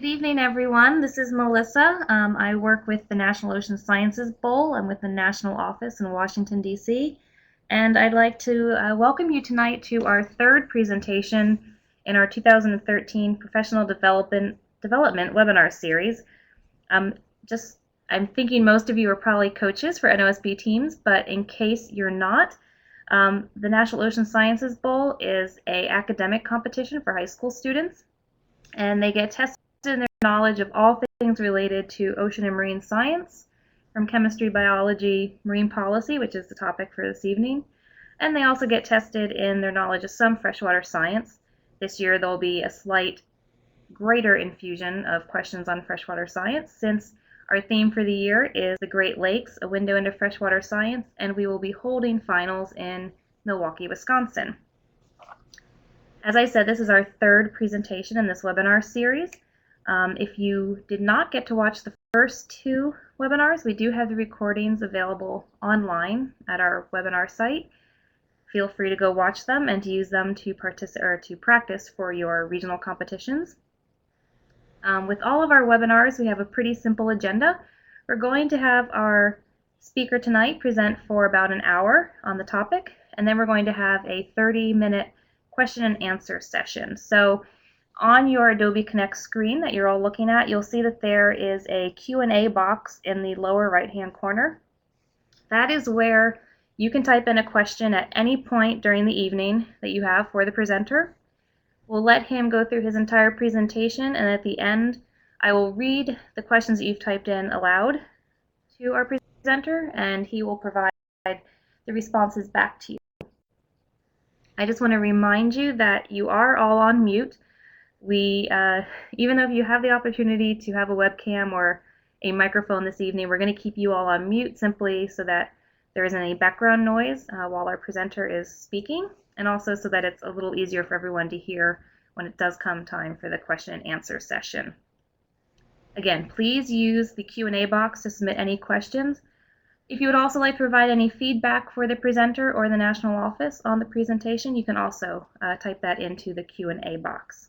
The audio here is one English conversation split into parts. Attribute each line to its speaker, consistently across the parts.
Speaker 1: Good evening, everyone. This is Melissa. I work with the National Ocean Sciences Bowl. I'm with the national office in Washington, D.C. And I'd like to welcome you tonight to our third presentation in our 2013 Professional Development webinar series. I'm thinking most of you are probably coaches for NOSB teams, but in case you're not, the National Ocean Sciences Bowl is an academic competition for high school students, and they get tested in their knowledge of all things related to ocean and marine science, from chemistry, biology, marine policy, which is the topic for this evening, and they also get tested in their knowledge of some freshwater science. This year there'll be a slight greater infusion of questions on freshwater science, since our theme for the year is the Great Lakes, a window into freshwater science, and we will be holding finals in Milwaukee, Wisconsin. As I said, this is our third presentation in this webinar series. If you did not get to watch the first two webinars, we do have the recordings available online at our webinar site. Feel free to go watch them and to use them to practice for your regional competitions. With all of our webinars, we have a pretty simple agenda. We're going to have our speaker tonight present for about an hour on the topic, and then we're going to have a 30-minute question and answer session. So on your Adobe Connect screen that you're all looking at, you'll see that there is a Q&A box in the lower right-hand corner. That is where you can type in a question at any point during the evening that you have for the presenter. We'll let him go through his entire presentation, and at the end, I will read the questions that you've typed in aloud to our presenter, and he will provide the responses back to you. I just want to remind you that you are all on mute. Even though you have the opportunity to have a webcam or a microphone this evening, we're going to keep you all on mute simply so that there isn't any background noise while our presenter is speaking, and also so that it's a little easier for everyone to hear when it does come time for the question and answer session. Again, please use the Q&A box to submit any questions. If you would also like to provide any feedback for the presenter or the national office on the presentation, you can also type that into the Q&A box.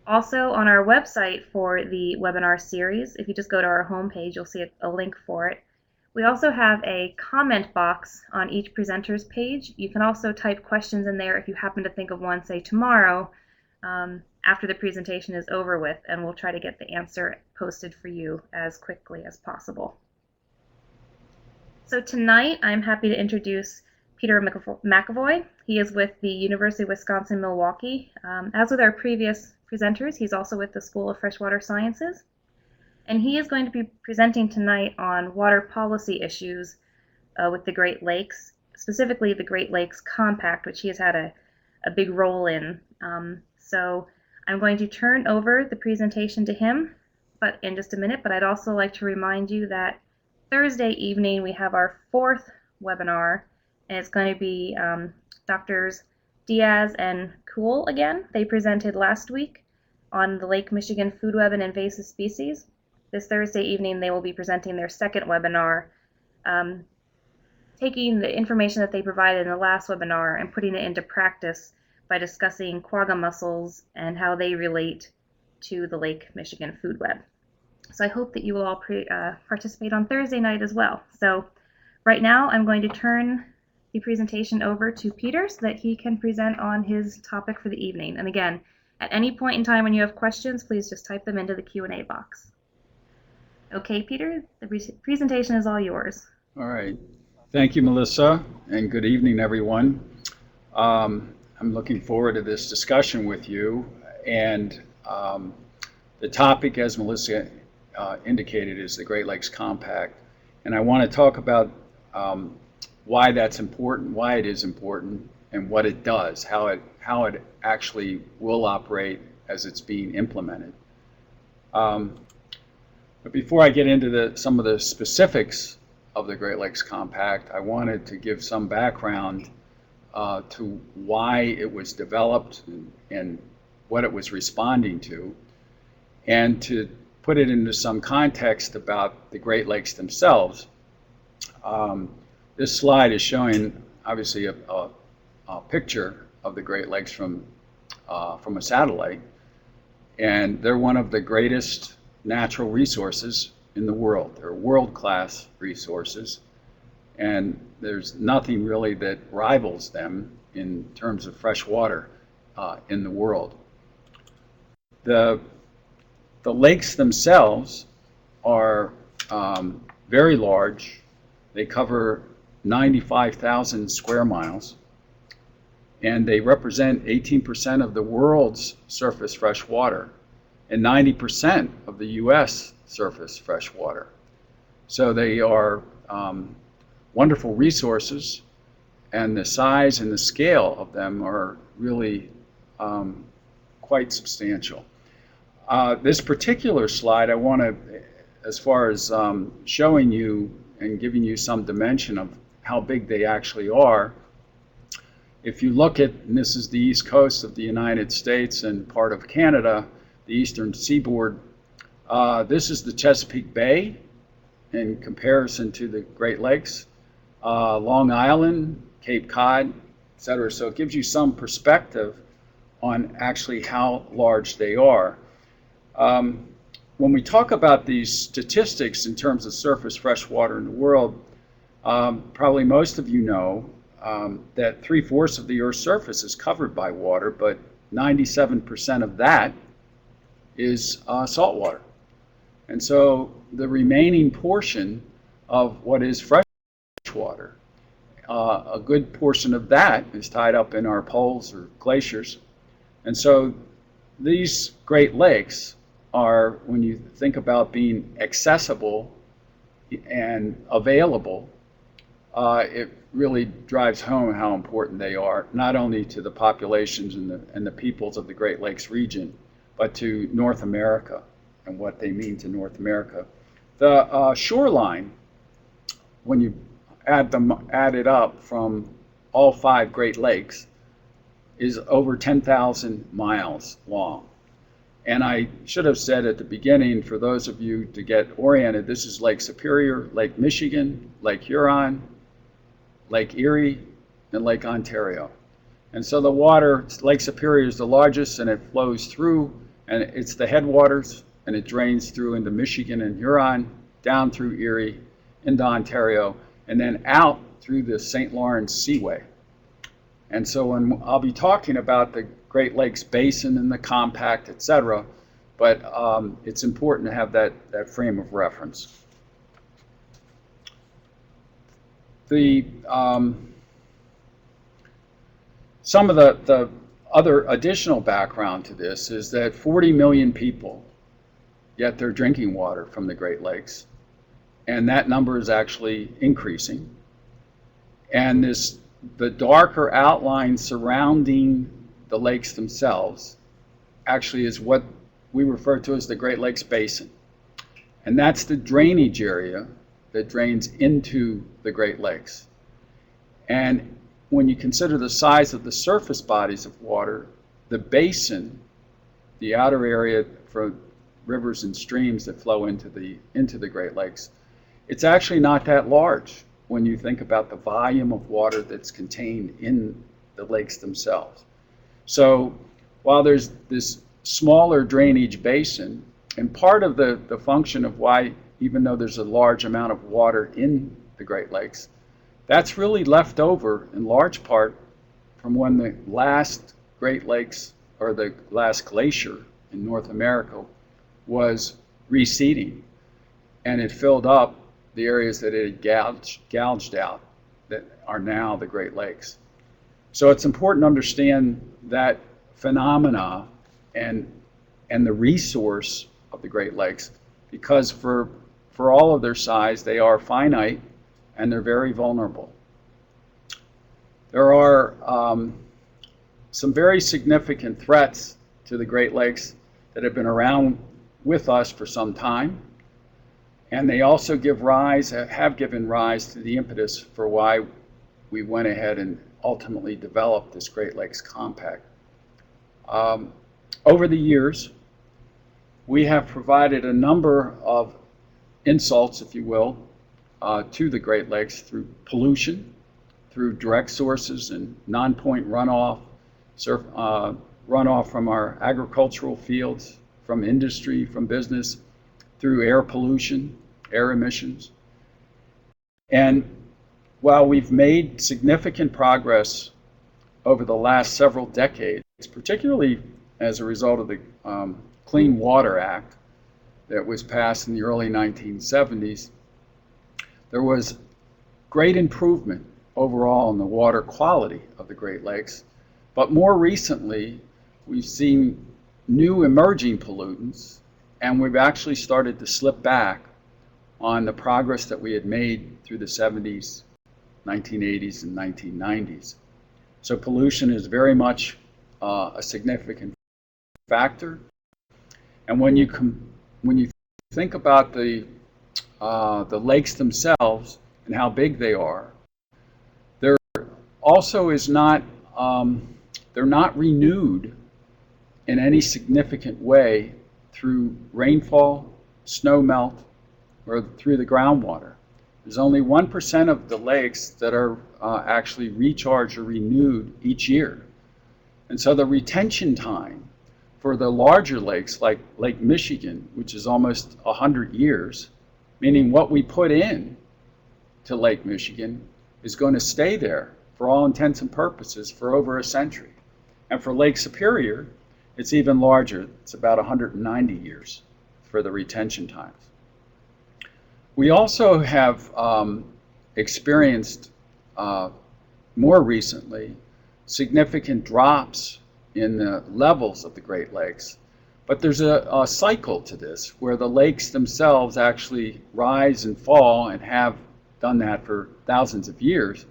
Speaker 1: Also, on our website for the webinar series, if you just go to our homepage, you'll see a link for it. We also have a comment box on each presenter's page. You can also type questions in there if you happen to think of one, say tomorrow, after the presentation is over with, and we'll try to get the answer posted for you as quickly as possible. So tonight, I'm happy to introduce Peter McAvoy. He is with the University of Wisconsin-Milwaukee. As with our previous presenters, he's also with the School of Freshwater Sciences. And he is going to be presenting tonight on water policy issues with the Great Lakes, specifically the Great Lakes Compact, which he has had a big role in. So I'm going to turn over the presentation to him in just a minute, but I'd also like to remind you that Thursday evening we have our fourth webinar, and it's going to be Drs. Diaz and Kuhl again. They presented last week on the Lake Michigan food web and invasive species. This Thursday evening they will be presenting their second webinar, taking the information that they provided in the last webinar and putting it into practice by discussing quagga mussels and how they relate to the Lake Michigan food web. So I hope that you will all participate on Thursday night as well. So right now I'm going to turn the presentation over to Peter so that he can present on his topic for the evening. And again, at any point in time when you have questions, please just type them into the Q&A box. Okay, Peter, the presentation is all yours.
Speaker 2: All right. Thank you, Melissa, and good evening, everyone. I'm looking forward to this discussion with you. And the topic, as Melissa indicated, is the Great Lakes Compact. And I want to talk about why that's important, why it is important, and what it does, how it actually will operate as it's being implemented. But before I get into some of the specifics of the Great Lakes Compact, I wanted to give some background to why it was developed and what it was responding to, and to put it into some context about the Great Lakes themselves. This slide is showing obviously a picture of the Great Lakes from a satellite, And they're one of the greatest natural resources in the world. They're world-class resources, and there's nothing really that rivals them in terms of fresh water in the world. The lakes themselves are very large. They cover 95,000 square miles, and they represent 18% of the world's surface fresh water and 90% of the U.S. surface fresh water. So they are wonderful resources, and the size and the scale of them are really quite substantial. This particular slide, I want to, as far as showing you and giving you some dimension of how big they actually are, if you look at, and this is the east coast of the United States and part of Canada, the eastern seaboard, this is the Chesapeake Bay in comparison to the Great Lakes, Long Island, Cape Cod, etc. So it gives you some perspective on actually how large they are. When we talk about these statistics in terms of surface fresh water in the world, probably most of you know that 3/4 of the Earth's surface is covered by water, but 97% of that is salt water. And so the remaining portion of what is fresh water, a good portion of that is tied up in our poles or glaciers. And so these Great Lakes are, when you think about being accessible and available, it really drives home how important they are, not only to the populations and the peoples of the Great Lakes region, but to North America and what they mean to North America. The shoreline, when you add it up from all 5 Great Lakes, is over 10,000 miles long. And I should have said at the beginning, for those of you to get oriented, this is Lake Superior, Lake Michigan, Lake Huron, Lake Erie, and Lake Ontario. And so the water, Lake Superior is the largest, and it flows through, and it's the headwaters, and it drains through into Michigan and Huron, down through Erie, into Ontario, and then out through the St. Lawrence Seaway. And so when I'll be talking about the Great Lakes Basin and the compact, etc., but it's important to have that frame of reference. Some of the other additional background to this is that 40 million people get their drinking water from the Great Lakes, and that number is actually increasing. And the darker outline surrounding the lakes themselves actually is what we refer to as the Great Lakes Basin. And that's the drainage area that drains into the Great Lakes. And when you consider the size of the surface bodies of water, the basin, the outer area for rivers and streams that flow into the Great Lakes, it's actually not that large when you think about the volume of water that's contained in the lakes themselves. So while there's this smaller drainage basin, and part of the function of why, even though there's a large amount of water in the Great Lakes, that's really left over in large part from when the last Great Lakes, or the last glacier in North America, was receding, and it filled up the areas that it had gouged out that are now the Great Lakes. So it's important to understand that phenomena and the resource of the Great Lakes, because for all of their size, they are finite and they're very vulnerable. There are some very significant threats to the Great Lakes that have been around with us for some time, and they also have given rise to the impetus for why we went ahead and ultimately developed this Great Lakes Compact. Over the years, we have provided a number of insults, if you will, to the Great Lakes through pollution, through direct sources and non-point runoff, runoff from our agricultural fields, from industry, from business, through air pollution, air emissions. And while we've made significant progress over the last several decades, particularly as a result of the Clean Water Act that was passed in the early 1970s, there was great improvement overall in the water quality of the Great Lakes. But more recently, we've seen new emerging pollutants, and we've actually started to slip back on the progress that we had made through the 70s, 1980s, and 1990s. So pollution is very much a significant factor. And when you think about the lakes themselves and how big they are, there also is not they're not renewed in any significant way through rainfall, snow melt, or through the groundwater. There's only 1% of the lakes that are actually recharged or renewed each year. And so the retention time for the larger lakes like Lake Michigan, which is almost 100 years, meaning what we put in to Lake Michigan is going to stay there for all intents and purposes for over a century. And for Lake Superior, it's even larger. It's about 190 years for the retention times. We also have experienced more recently significant drops in the levels of the Great Lakes. But there's a cycle to this where the lakes themselves actually rise and fall and have done that for thousands of years.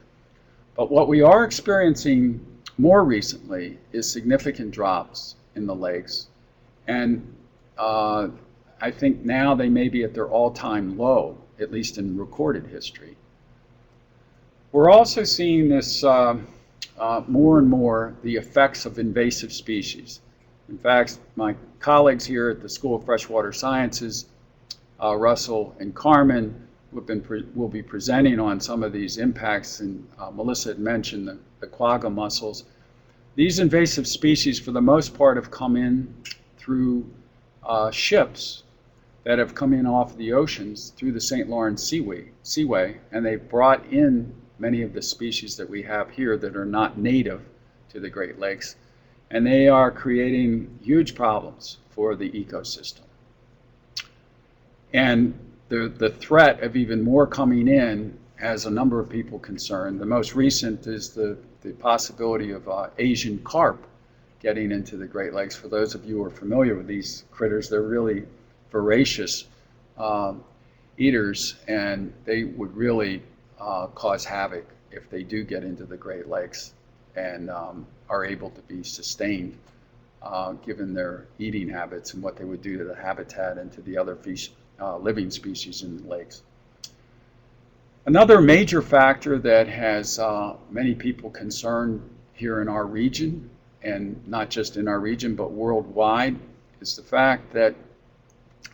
Speaker 2: But what we are experiencing more recently is significant drops in the lakes. And I think now they may be at their all-time low, at least in recorded history. We're also seeing this more and more, the effects of invasive species. In fact, my colleagues here at the School of Freshwater Sciences, Russell and Carmen, will be presenting on some of these impacts, and Melissa had mentioned the quagga mussels. These invasive species, for the most part, have come in through ships that have come in off the oceans through the St. Lawrence Seaway, and they've brought in many of the species that we have here that are not native to the Great Lakes, and they are creating huge problems for the ecosystem. And the threat of even more coming in has a number of people concerned. The most recent is the possibility of Asian carp getting into the Great Lakes. For those of you who are familiar with these critters, they're really voracious eaters, and they would really cause havoc if they do get into the Great Lakes and are able to be sustained given their eating habits and what they would do to the habitat and to the other living species in the lakes. Another major factor that has many people concerned here in our region, and not just in our region but worldwide, is the fact that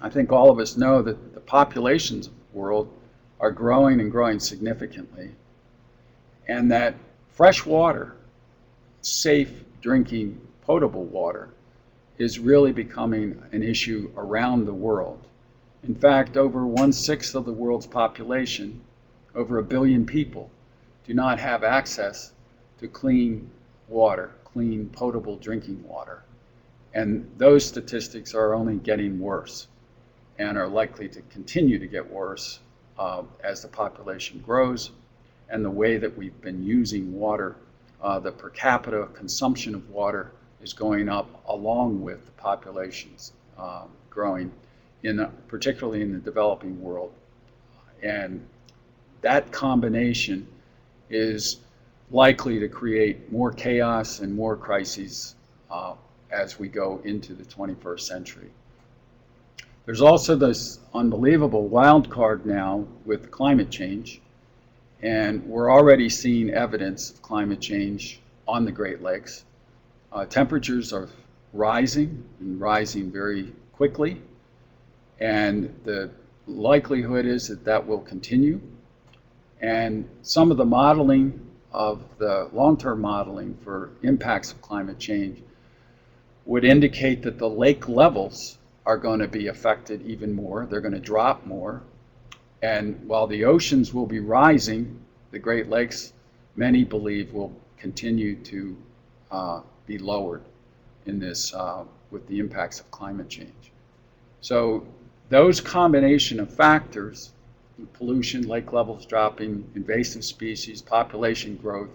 Speaker 2: I think all of us know that the populations of the world are growing and growing significantly, and that fresh water, safe drinking, potable water, is really becoming an issue around the world. In fact, over 1/6 of the world's population, over 1 billion people, do not have access to clean water, clean potable drinking water. And those statistics are only getting worse and are likely to continue to get worse as the population grows, and the way that we've been using water, the per capita consumption of water is going up along with the populations growing, particularly in the developing world. And that combination is likely to create more chaos and more crises as we go into the 21st century. There's also this unbelievable wild card now with climate change, and we're already seeing evidence of climate change on the Great Lakes. Temperatures are rising and rising very quickly, and the likelihood is that that will continue. And some of the modeling of the long-term modeling for impacts of climate change would indicate that the lake levels are going to be affected even more. They're going to drop more. And while the oceans will be rising, the Great Lakes, many believe, will continue to be lowered in this with the impacts of climate change. So those combination of factors, pollution, lake levels dropping, invasive species, population growth,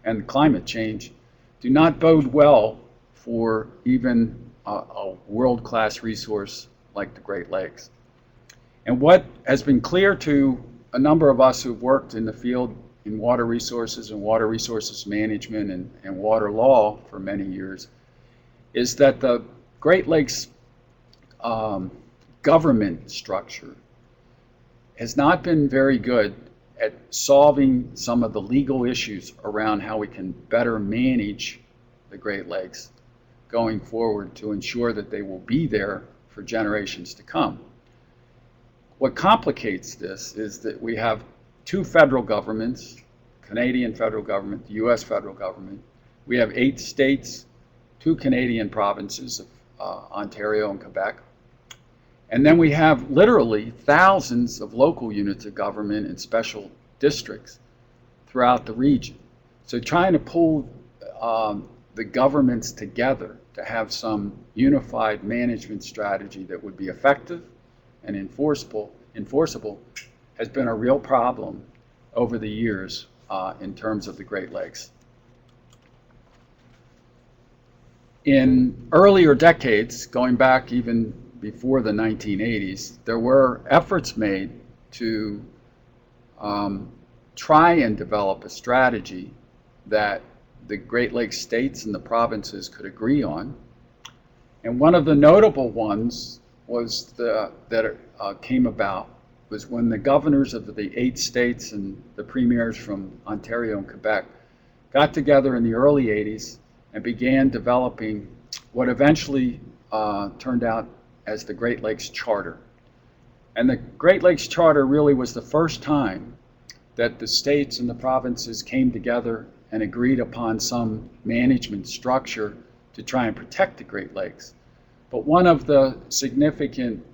Speaker 2: and climate change, do not bode well for even a world-class resource like the Great Lakes. And what has been clear to a number of us who've worked in the field in water resources and water resources management and water law for many years is that the Great Lakes government structure has not been very good at solving some of the legal issues around how we can better manage the Great Lakes going forward to ensure that they will be there for generations to come. What complicates this is that we have two federal governments, Canadian federal government, the US federal government. We have 8 states, 2 Canadian provinces of Ontario and Quebec. And then we have literally thousands of local units of government and special districts throughout the region. So trying to pull the governments together to have some unified management strategy that would be effective and enforceable has been a real problem over the years in terms of the Great Lakes. In earlier decades, going back even before the 1980s, there were efforts made to try and develop a strategy that the Great Lakes states and the provinces could agree on. And one of the notable ones was that came about was when the governors of the 8 states and the premiers from Ontario and Quebec got together in the early 80s and began developing what eventually turned out as the Great Lakes Charter. And the Great Lakes Charter really was the first time that the states and the provinces came together and agreed upon some management structure to try and protect the Great Lakes. But one of the significant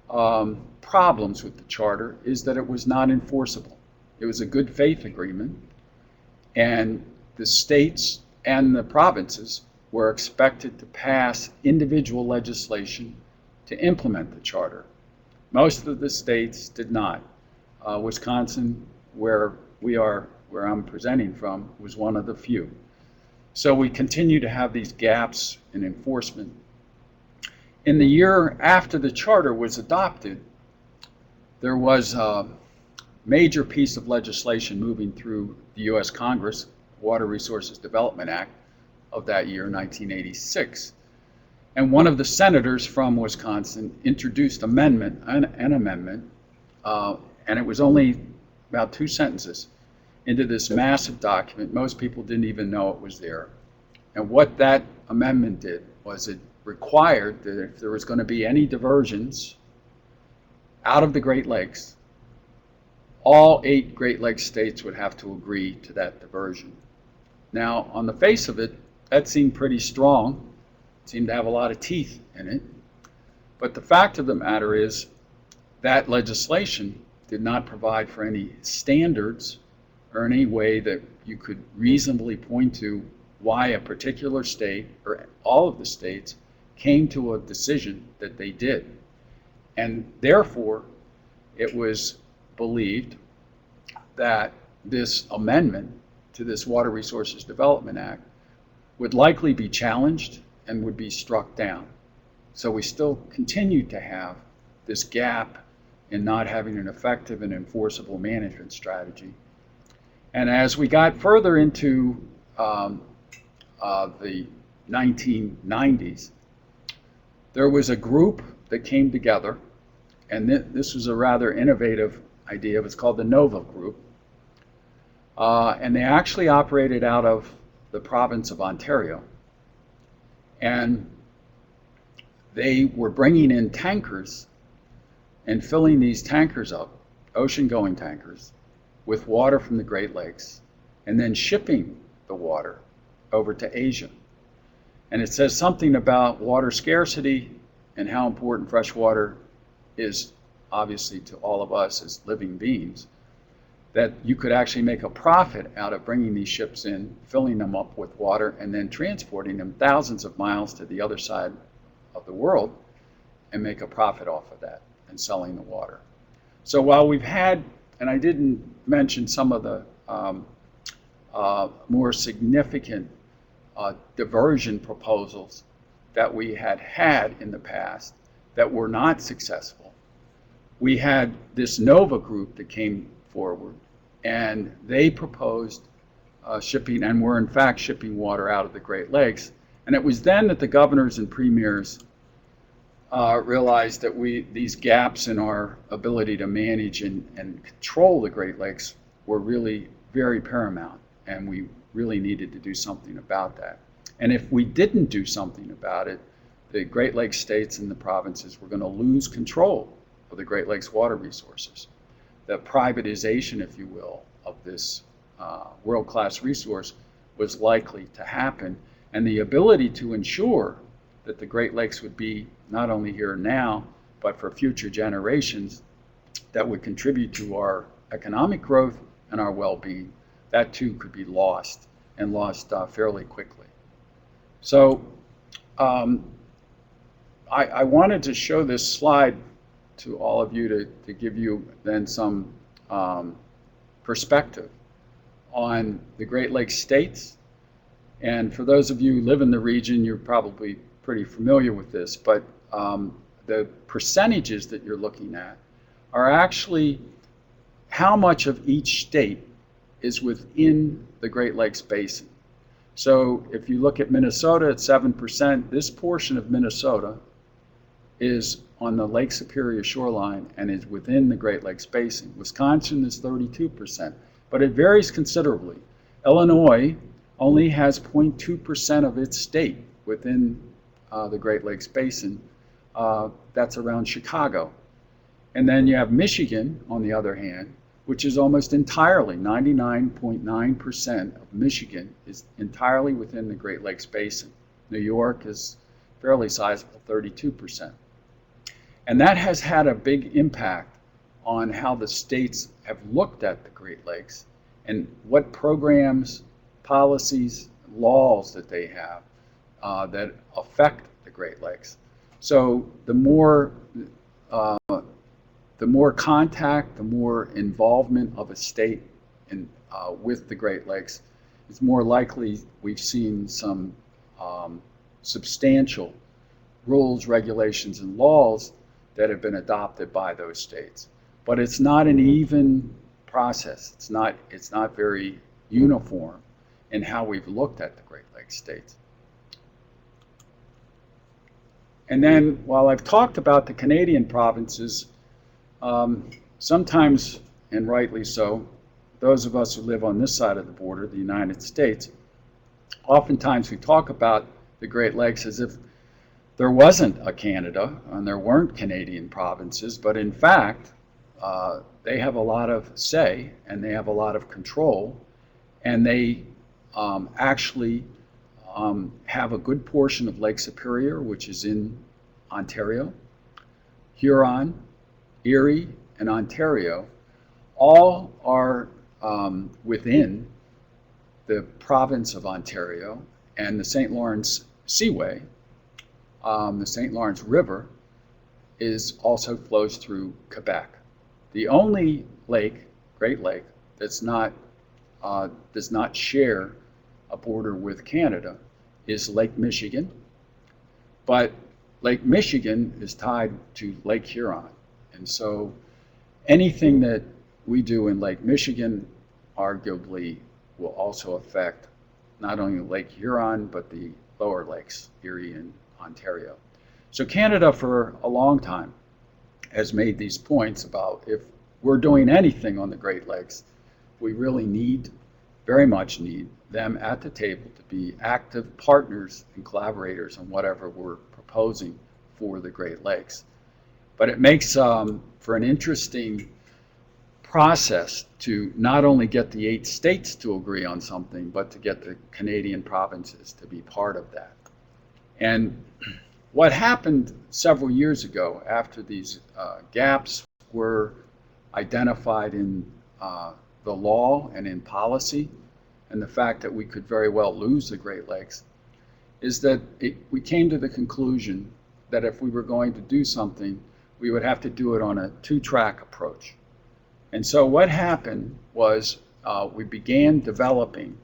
Speaker 2: problems with the charter is that it was not enforceable. It was a good faith agreement, and the states and the provinces were expected to pass individual legislation to implement the charter. Most of the states did not. Wisconsin, where I'm presenting from, was one of the few. So we continue to have these gaps in enforcement. In the year after the charter was adopted, there was a major piece of legislation moving through the US Congress, Water Resources Development Act of that year, 1986. And one of the senators from Wisconsin introduced an amendment, and it was only about 2 sentences into this massive document. Most people didn't even know it was there. And what that amendment did was it required that if there was going to be any diversions out of the Great Lakes, all 8 Great Lakes states would have to agree to that diversion. Now, on the face of it, that seemed pretty strong. It seemed to have a lot of teeth in it. But the fact of the matter is that legislation did not provide for any standards or any way that you could reasonably point to why a particular state or all of the states came to a decision that they did. And therefore, it was believed that this amendment to this Water Resources Development Act would likely be challenged and would be struck down. So we still continue to have this gap in not having an effective and enforceable management strategy. And as we got further into the 1990s, there was a group that came together, and this was a rather innovative idea. It was called the NOVA Group, and they actually operated out of the province of Ontario. And they were bringing in tankers and filling these tankers up, ocean-going tankers, with water from the Great Lakes, and then shipping the water over to Asia. And it says something about water scarcity and how important fresh water is obviously to all of us as living beings, that you could actually make a profit out of bringing these ships in, filling them up with water, and then transporting them thousands of miles to the other side of the world and make a profit off of that and selling the water. So while we've had, and I didn't mention some of the more significant diversion proposals that we had in the past that were not successful, we had this NOVA group that came forward, and they proposed shipping, and were in fact shipping water out of the Great Lakes. And it was then that the governors and premiers realized that these gaps in our ability to manage and control the Great Lakes were really very paramount, and we really needed to do something about that. And if we didn't do something about it, the Great Lakes states and the provinces were going to lose control of the Great Lakes water resources. The privatization, if you will, of this world-class resource was likely to happen, and the ability to ensure that the Great Lakes would be not only here and now, but for future generations that would contribute to our economic growth and our well-being, that too could be lost, and lost fairly quickly. So I wanted to show this slide to all of you to give you then some perspective on the Great Lakes states. And for those of you who live in the region, you're probably pretty familiar with this, but the percentages that you're looking at are actually how much of each state is within the Great Lakes Basin. So if you look at Minnesota at 7%, this portion of Minnesota is on the Lake Superior shoreline and is within the Great Lakes Basin. Wisconsin is 32%, but it varies considerably. Illinois only has 0.2% of its state within the Great Lakes Basin. That's around Chicago. And then you have Michigan, on the other hand, which is almost entirely, 99.9% of Michigan is entirely within the Great Lakes Basin. New York is fairly sizable, 32%. And that has had a big impact on how the states have looked at the Great Lakes and what programs, policies, laws that they have that affect the Great Lakes. So the more contact, the more involvement of a state with the Great Lakes, it's more likely we've seen some substantial rules, regulations, and laws that have been adopted by those states. But it's not an even process. It's not very uniform in how we've looked at the Great Lakes states. And then while I've talked about the Canadian provinces, sometimes, and rightly so, those of us who live on this side of the border, the United States, oftentimes we talk about the Great Lakes as if there wasn't a Canada and there weren't Canadian provinces, but in fact, they have a lot of say and they have a lot of control, and they actually have a good portion of Lake Superior, which is in Ontario. Huron, Erie, and Ontario all are within the province of Ontario, and the St. Lawrence Seaway, the St. Lawrence River, also flows through Quebec. The only lake, Great Lake, that's not does not share a border with Canada is Lake Michigan, but Lake Michigan is tied to Lake Huron, and so anything that we do in Lake Michigan arguably will also affect not only Lake Huron but the lower lakes, Erie and Ontario. So Canada for a long time has made these points about if we're doing anything on the Great Lakes, we really very much need them at the table to be active partners and collaborators on whatever we're proposing for the Great Lakes. But it makes for an interesting process to not only get the 8 states to agree on something, but to get the Canadian provinces to be part of that. And What happened several years ago after these gaps were identified in the law and in policy, and the fact that we could very well lose the Great Lakes, is that we came to the conclusion that if we were going to do something, we would have to do it on a two-track approach. And so what happened was we began developing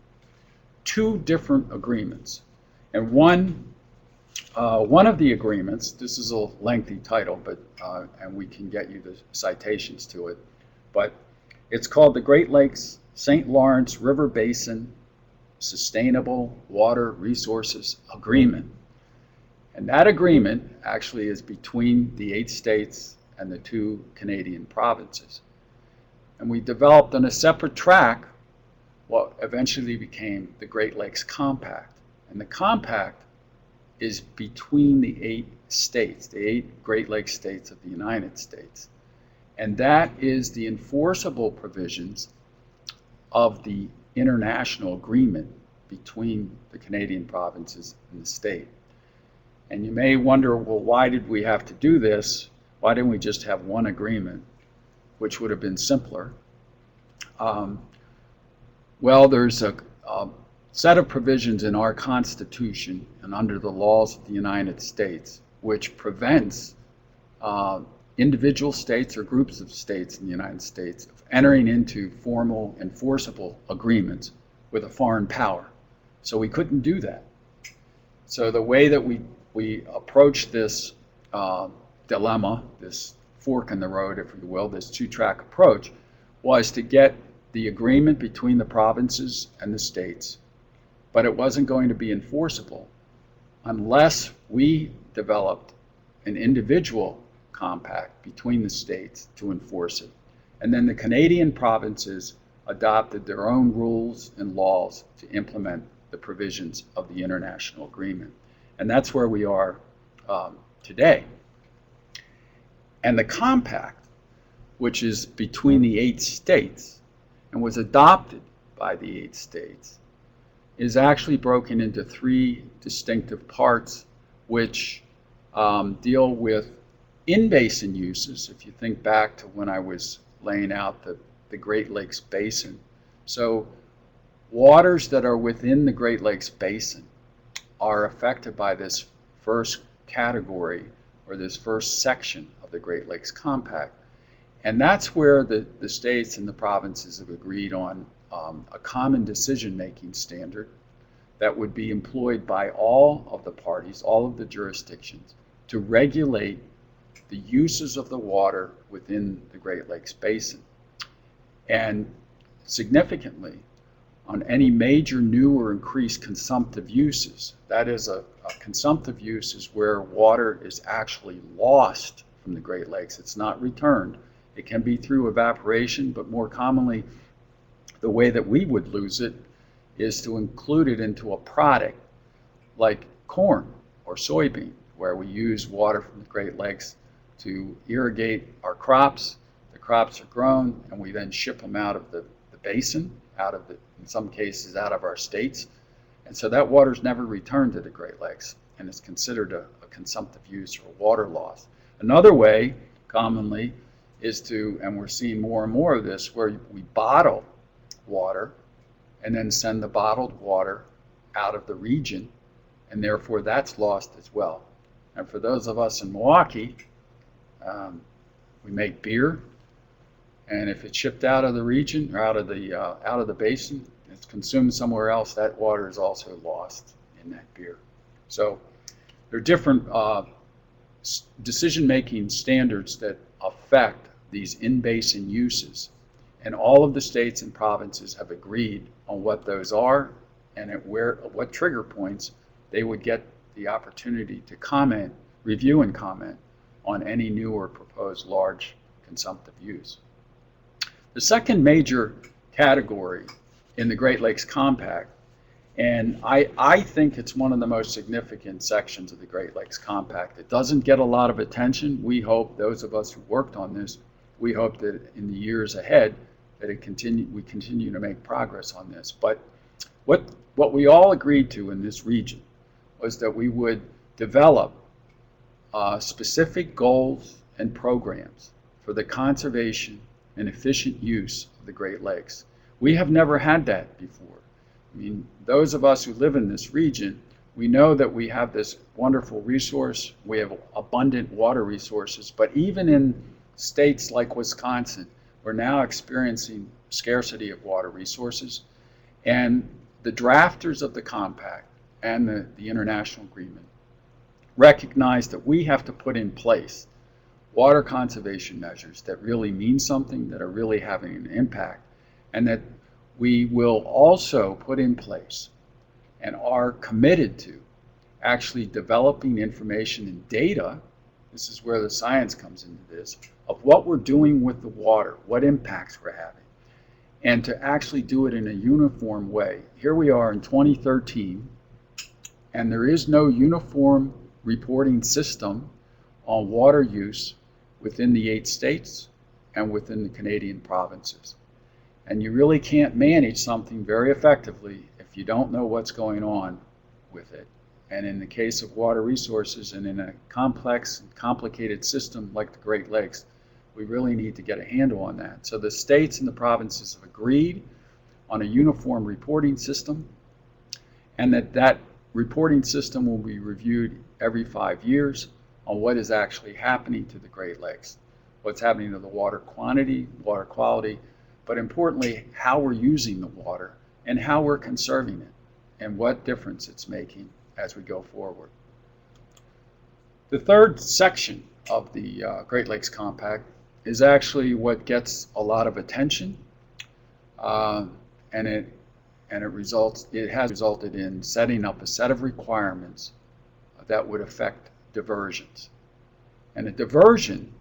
Speaker 2: two different agreements. And one of the agreements, this is a lengthy title, but and we can get you the citations to it, but it's called the Great Lakes St. Lawrence River Basin Sustainable Water Resources Agreement. And that agreement actually is between the 8 states and the 2 Canadian provinces. And we developed on a separate track what eventually became the Great Lakes Compact. And the Compact is between the 8 states, the 8 Great Lakes states of the United States. And that is the enforceable provisions of the international agreement between the Canadian provinces and the state. And you may wonder, well, why did we have to do this? Why didn't we just have one agreement, which would have been simpler? Well, there's a set of provisions in our Constitution and under the laws of the United States which prevents individual states or groups of states in the United States of entering into formal enforceable agreements with a foreign power. So we couldn't do that. So the way that we approached this dilemma, this fork in the road, if you will, this two-track approach, was to get the agreement between the provinces and the states, but it wasn't going to be enforceable unless we developed an individual compact between the states to enforce it. And then the Canadian provinces adopted their own rules and laws to implement the provisions of the international agreement. And that's where we are today. And the compact, which is between the 8 states and was adopted by the 8 states, is actually broken into 3 distinctive parts which deal with in-basin uses, if you think back to when I was laying out the Great Lakes Basin. So waters that are within the Great Lakes Basin are affected by this first category or this first section of the Great Lakes Compact. And that's where the states and the provinces have agreed on a common decision-making standard that would be employed by all of the parties, all of the jurisdictions, to regulate the uses of the water within the Great Lakes Basin. And significantly, on any major new or increased consumptive uses, that is a consumptive use is where water is actually lost from the Great Lakes. It's not returned. It can be through evaporation, but more commonly, the way that we would lose it is to include it into a product like corn or soybean, where we use water from the Great Lakes to irrigate our crops. The crops are grown, and we then ship them out of the basin, in some cases out of our states. And so that water is never returned to the Great Lakes, and it's considered a consumptive use or water loss. Another way, commonly, is to, and we're seeing more and more of this, where we bottle water and then send the bottled water out of the region, and therefore that's lost as well. And for those of us in Milwaukee, we make beer, and if it's shipped out of the region or out of the basin, it's consumed somewhere else, that water is also lost in that beer. So there are different decision-making standards that affect these in-basin uses, and all of the states and provinces have agreed on what those are and at what trigger points they would get the opportunity to comment, review and comment on any new or proposed large consumptive use. The second major category in the Great Lakes Compact, and I think it's one of the most significant sections of the Great Lakes Compact. It doesn't get a lot of attention. We hope, those of us who worked on this, we hope that in the years ahead that we continue to make progress on this. But what we all agreed to in this region was that we would develop specific goals and programs for the conservation and efficient use of the Great Lakes. We have never had that before. I mean, those of us who live in this region, we know that we have this wonderful resource, we have abundant water resources, but even in states like Wisconsin, we're now experiencing scarcity of water resources. And the drafters of the compact and the international agreement recognize that we have to put in place water conservation measures that really mean something, that are really having an impact, and that we will also put in place and are committed to actually developing information and data. This is where the science comes into this, of what we're doing with the water, what impacts we're having, and to actually do it in a uniform way. Here we are in 2013, and there is no uniform reporting system on water use within the 8 states and within the Canadian provinces. And you really can't manage something very effectively if you don't know what's going on with it. And in the case of water resources and in a complex and complicated system like the Great Lakes, we really need to get a handle on that. So the states and the provinces have agreed on a uniform reporting system, and that reporting system will be reviewed every 5 years on what is actually happening to the Great Lakes, what's happening to the water quantity, water quality, but importantly, how we're using the water and how we're conserving it and what difference it's making as we go forward. The third section of the Great Lakes Compact is actually what gets a lot of attention, and it has resulted in setting up a set of requirements that would affect diversions. And a diversion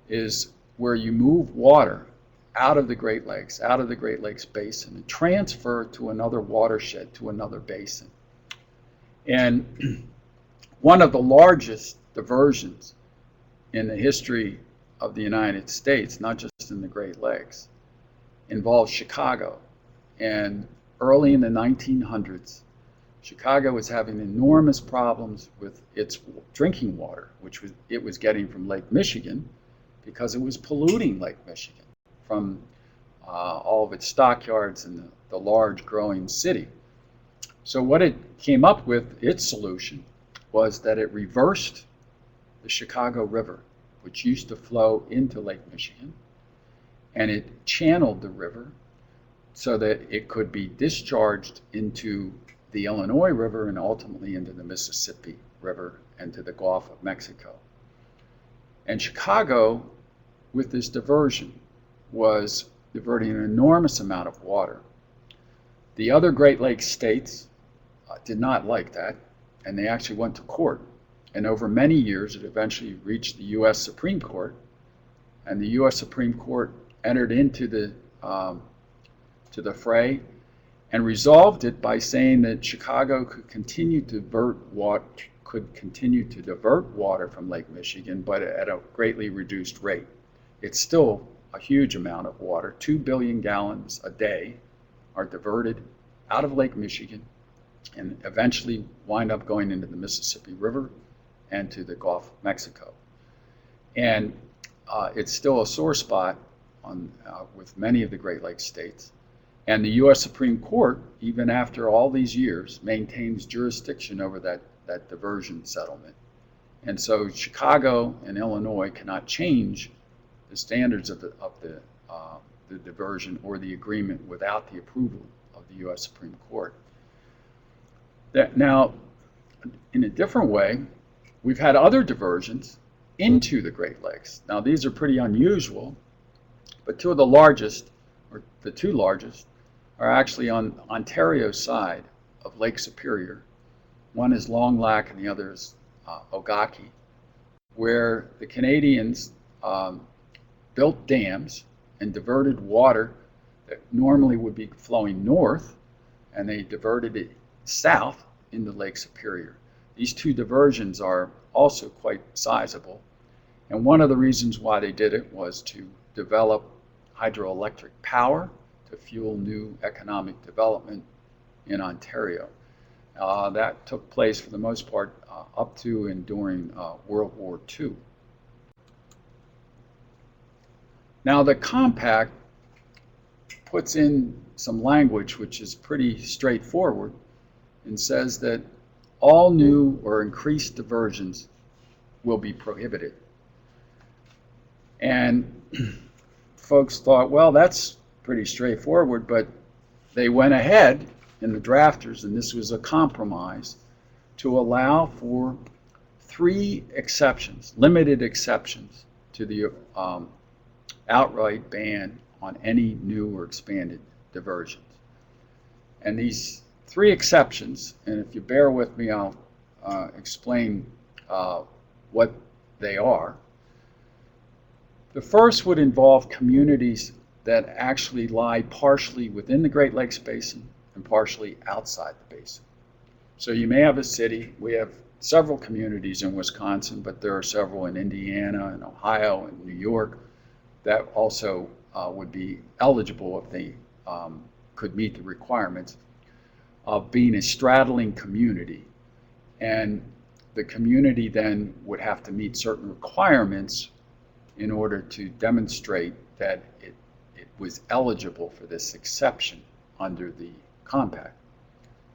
Speaker 2: is where you move water out of the Great Lakes, out of the Great Lakes Basin, and transfer to another watershed, to another basin. And one of the largest diversions in the history of the United States, not just in the Great Lakes, involves Chicago. And early in the 1900s, Chicago was having enormous problems with its drinking water, which it was getting from Lake Michigan, because it was polluting Lake Michigan from all of its stockyards and the large growing city. So what it came up with, its solution, was that it reversed the Chicago River, which used to flow into Lake Michigan, and it channeled the river so that it could be discharged into the Illinois River and ultimately into the Mississippi River and to the Gulf of Mexico. And Chicago, with this diversion, was diverting an enormous amount of water. The other Great Lakes states did not like that, and they actually went to court. And over many years, it eventually reached the U.S. Supreme Court, and the U.S. Supreme Court entered into the fray and resolved it by saying that Chicago could continue to divert water from Lake Michigan, but at a greatly reduced rate. It's still a huge amount of water. 2 billion gallons a day are diverted out of Lake Michigan and eventually wind up going into the Mississippi River and to the Gulf of Mexico. And it's still a sore spot with many of the Great Lakes states. And the U.S. Supreme Court, even after all these years, maintains jurisdiction over that diversion settlement. And so Chicago and Illinois cannot change the standards of the diversion or the agreement without the approval of the U.S. Supreme Court. Now, in a different way, we've had other diversions into the Great Lakes. Now, these are pretty unusual, but two of the largest, or the two largest, are actually on Ontario's side of Lake Superior. One is Long Lac and the other is Ogaki, where the Canadians built dams and diverted water that normally would be flowing north, and they diverted it south into Lake Superior. These two diversions are also quite sizable, and one of the reasons why they did it was to develop hydroelectric power to fuel new economic development in Ontario. That took place for the most part up to and during World War II. Now the compact puts in some language which is pretty straightforward and says that all new or increased diversions will be prohibited. And folks thought, well, that's pretty straightforward, but they went ahead in the drafters, and this was a compromise, to allow for 3 exceptions, limited exceptions to the outright ban on any new or expanded diversions. And these 3 exceptions, and if you bear with me, I'll explain what they are. The first would involve communities that actually lie partially within the Great Lakes Basin and partially outside the basin. So you may have a city, we have several communities in Wisconsin, but there are several in Indiana and Ohio and New York that also would be eligible if they could meet the requirements of being a straddling community. And the community then would have to meet certain requirements in order to demonstrate that it was eligible for this exception under the compact.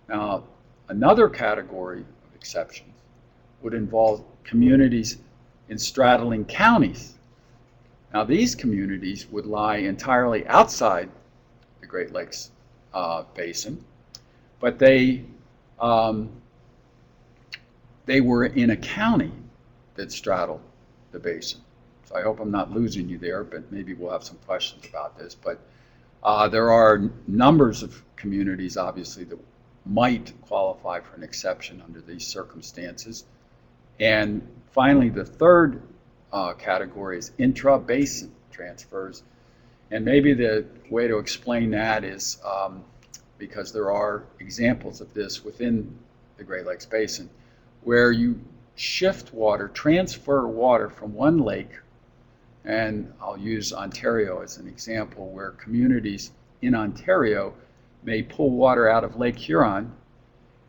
Speaker 2: Now, another category of exceptions would involve communities in straddling counties. Now, these communities would lie entirely outside the Great Lakes Basin, but they were in a county that straddled the basin. So I hope I'm not losing you there, but maybe we'll have some questions about this. But there are numbers of communities, obviously, that might qualify for an exception under these circumstances. And finally, the third category is intra-basin transfers. And maybe the way to explain that is because there are examples of this within the Great Lakes Basin, where you shift water, transfer water from one lake, and I'll use Ontario as an example, where communities in Ontario may pull water out of Lake Huron,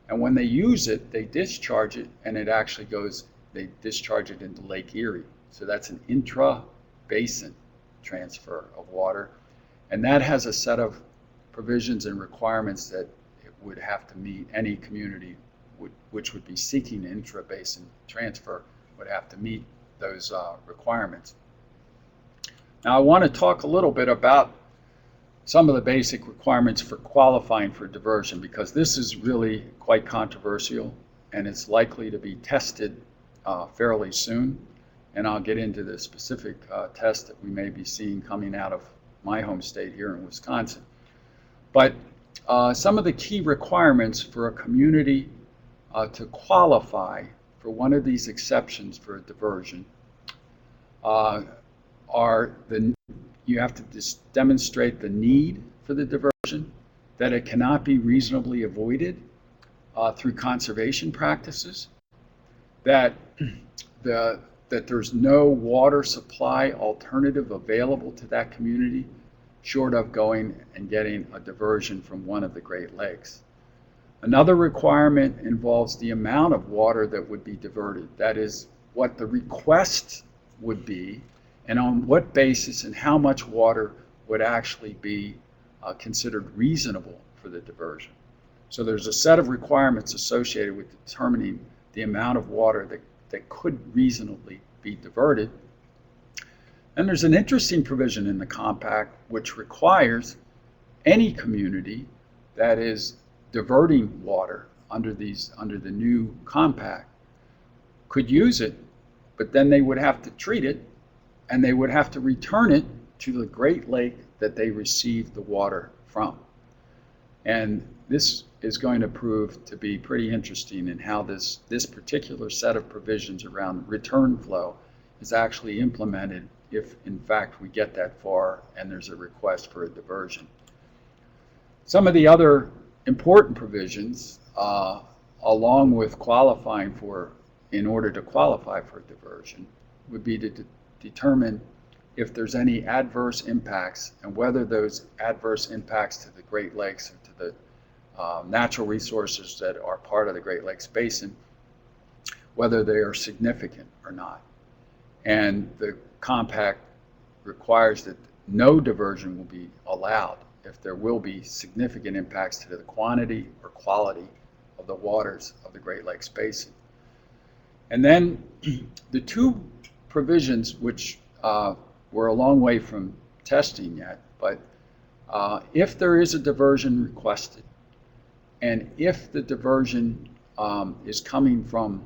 Speaker 2: and when they use it, they discharge it, and it actually goes, they discharge it into Lake Erie. So that's an intra-basin transfer of water, and that has a set of provisions and requirements that it would have to meet. Any community which would be seeking an intra-basin transfer would have to meet those requirements. Now I want to talk a little bit about some of the basic requirements for qualifying for diversion, because this is really quite controversial and it's likely to be tested fairly soon. And I'll get into the specific test that we may be seeing coming out of my home state here in Wisconsin. But some of the key requirements for a community to qualify for one of these exceptions for a diversion are you have to demonstrate the need for the diversion, that it cannot be reasonably avoided through conservation practices, that there's no water supply alternative available to that community short of going and getting a diversion from one of the Great Lakes. Another requirement involves the amount of water that would be diverted. That is, what the request would be and on what basis and how much water would actually be considered reasonable for the diversion. So there's a set of requirements associated with determining the amount of water that could reasonably be diverted. And there's an interesting provision in the compact which requires any community that is diverting water under the new compact could use it, but then they would have to treat it and they would have to return it to the Great Lake that they received the water from. And this is going to prove to be pretty interesting in how this particular set of provisions around return flow is actually implemented if in fact we get that far and there's a request for a diversion. Some of the other important provisions, along with qualifying for, in order to qualify for a diversion, would be to determine if there's any adverse impacts and whether those adverse impacts to the Great Lakes or to the natural resources that are part of the Great Lakes Basin, whether they are significant or not. And the compact requires that no diversion will be allowed if there will be significant impacts to the quantity or quality of the waters of the Great Lakes Basin. And then the two provisions which we're a long way from testing yet, but if there is a diversion requested, and if the diversion is coming from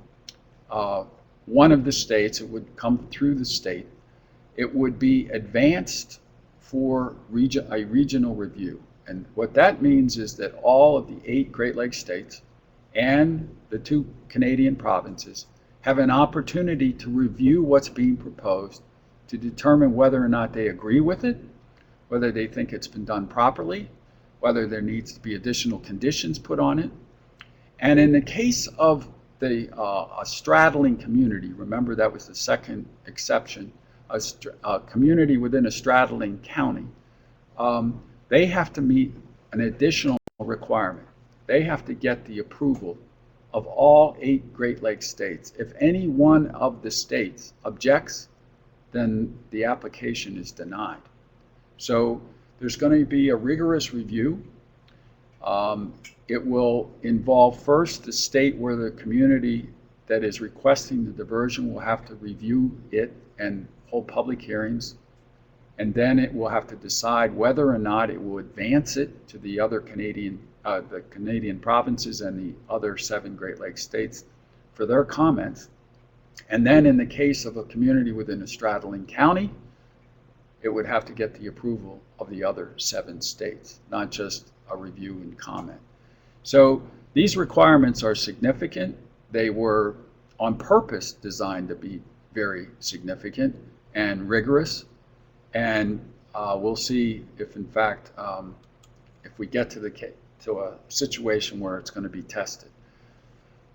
Speaker 2: one of the states, it would come through the state, it would be advanced for a regional review. And what that means is that all of the 8 Great Lakes states and the 2 Canadian provinces have an opportunity to review what's being proposed to determine whether or not they agree with it, whether they think it's been done properly, whether there needs to be additional conditions put on it. And in the case of the a straddling community, remember that was the second exception, a community within a straddling county, they have to meet an additional requirement. They have to get the approval of all 8 Great Lakes states. If any one of the states objects, then the application is denied. So there's going to be a rigorous review. It will involve first the state where the community that is requesting the diversion will have to review it and hold public hearings, and then it will have to decide whether or not it will advance it to the other Canadian provinces and the other 7 Great Lakes states for their comments. And then in the case of a community within a straddling county, it would have to get the approval of the other 7 states, not just a review and comment. So these requirements are significant. They were on purpose designed to be very significant and rigorous. And we'll see if, in fact, if we get to a situation where it's going to be tested.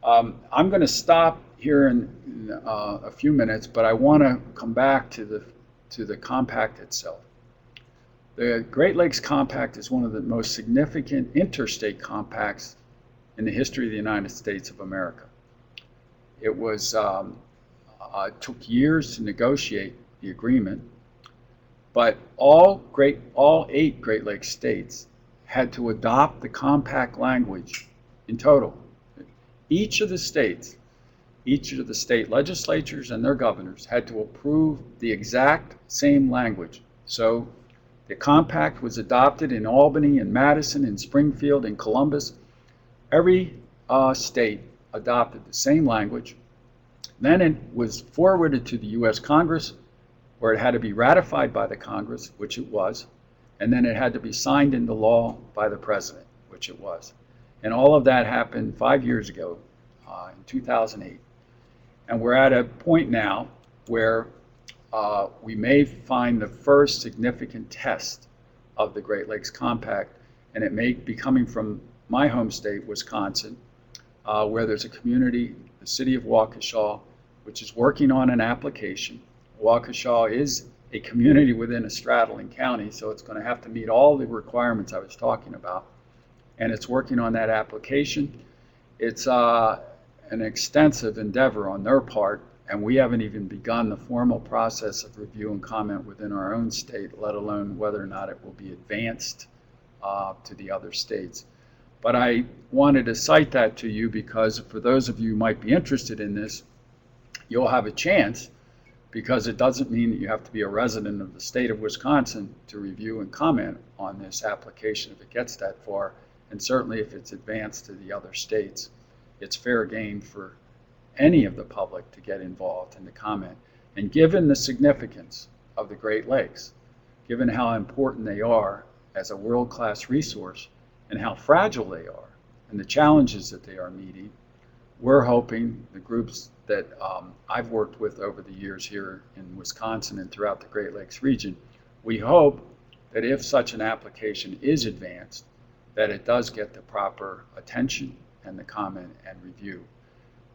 Speaker 2: I'm going to stop here in a few minutes, but I want to come back to the compact itself. The Great Lakes Compact is one of the most significant interstate compacts in the history of the United States of America. It was took years to negotiate the agreement, but all 8 Great Lakes states had to adopt the compact language in total. Each of the state legislatures and their governors had to approve the exact same language. So the compact was adopted in Albany, in Madison, in Springfield, in Columbus. Every state adopted the same language. Then it was forwarded to the U.S. Congress, where it had to be ratified by the Congress, which it was, and then it had to be signed into law by the President, which it was. And all of that happened 5 years ago, in 2008. And we're at a point now where we may find the first significant test of the Great Lakes Compact, and it may be coming from my home state, Wisconsin, where there's a community, the city of Waukesha, which is working on an application. Waukesha is a community within a straddling county, so it's going to have to meet all the requirements I was talking about, and it's working on that application. It's an extensive endeavor on their part, and we haven't even begun the formal process of review and comment within our own state, let alone whether or not it will be advanced to the other states. But I wanted to cite that to you because for those of you who might be interested in this, you'll have a chance, because it doesn't mean that you have to be a resident of the state of Wisconsin to review and comment on this application if it gets that far, and certainly if it's advanced to the other states. It's fair game for any of the public to get involved and to comment. And given the significance of the Great Lakes, given how important they are as a world-class resource and how fragile they are and the challenges that they are meeting, we're hoping the groups that I've worked with over the years here in Wisconsin and throughout the Great Lakes region, we hope that if such an application is advanced, that it does get the proper attention and the comment and review.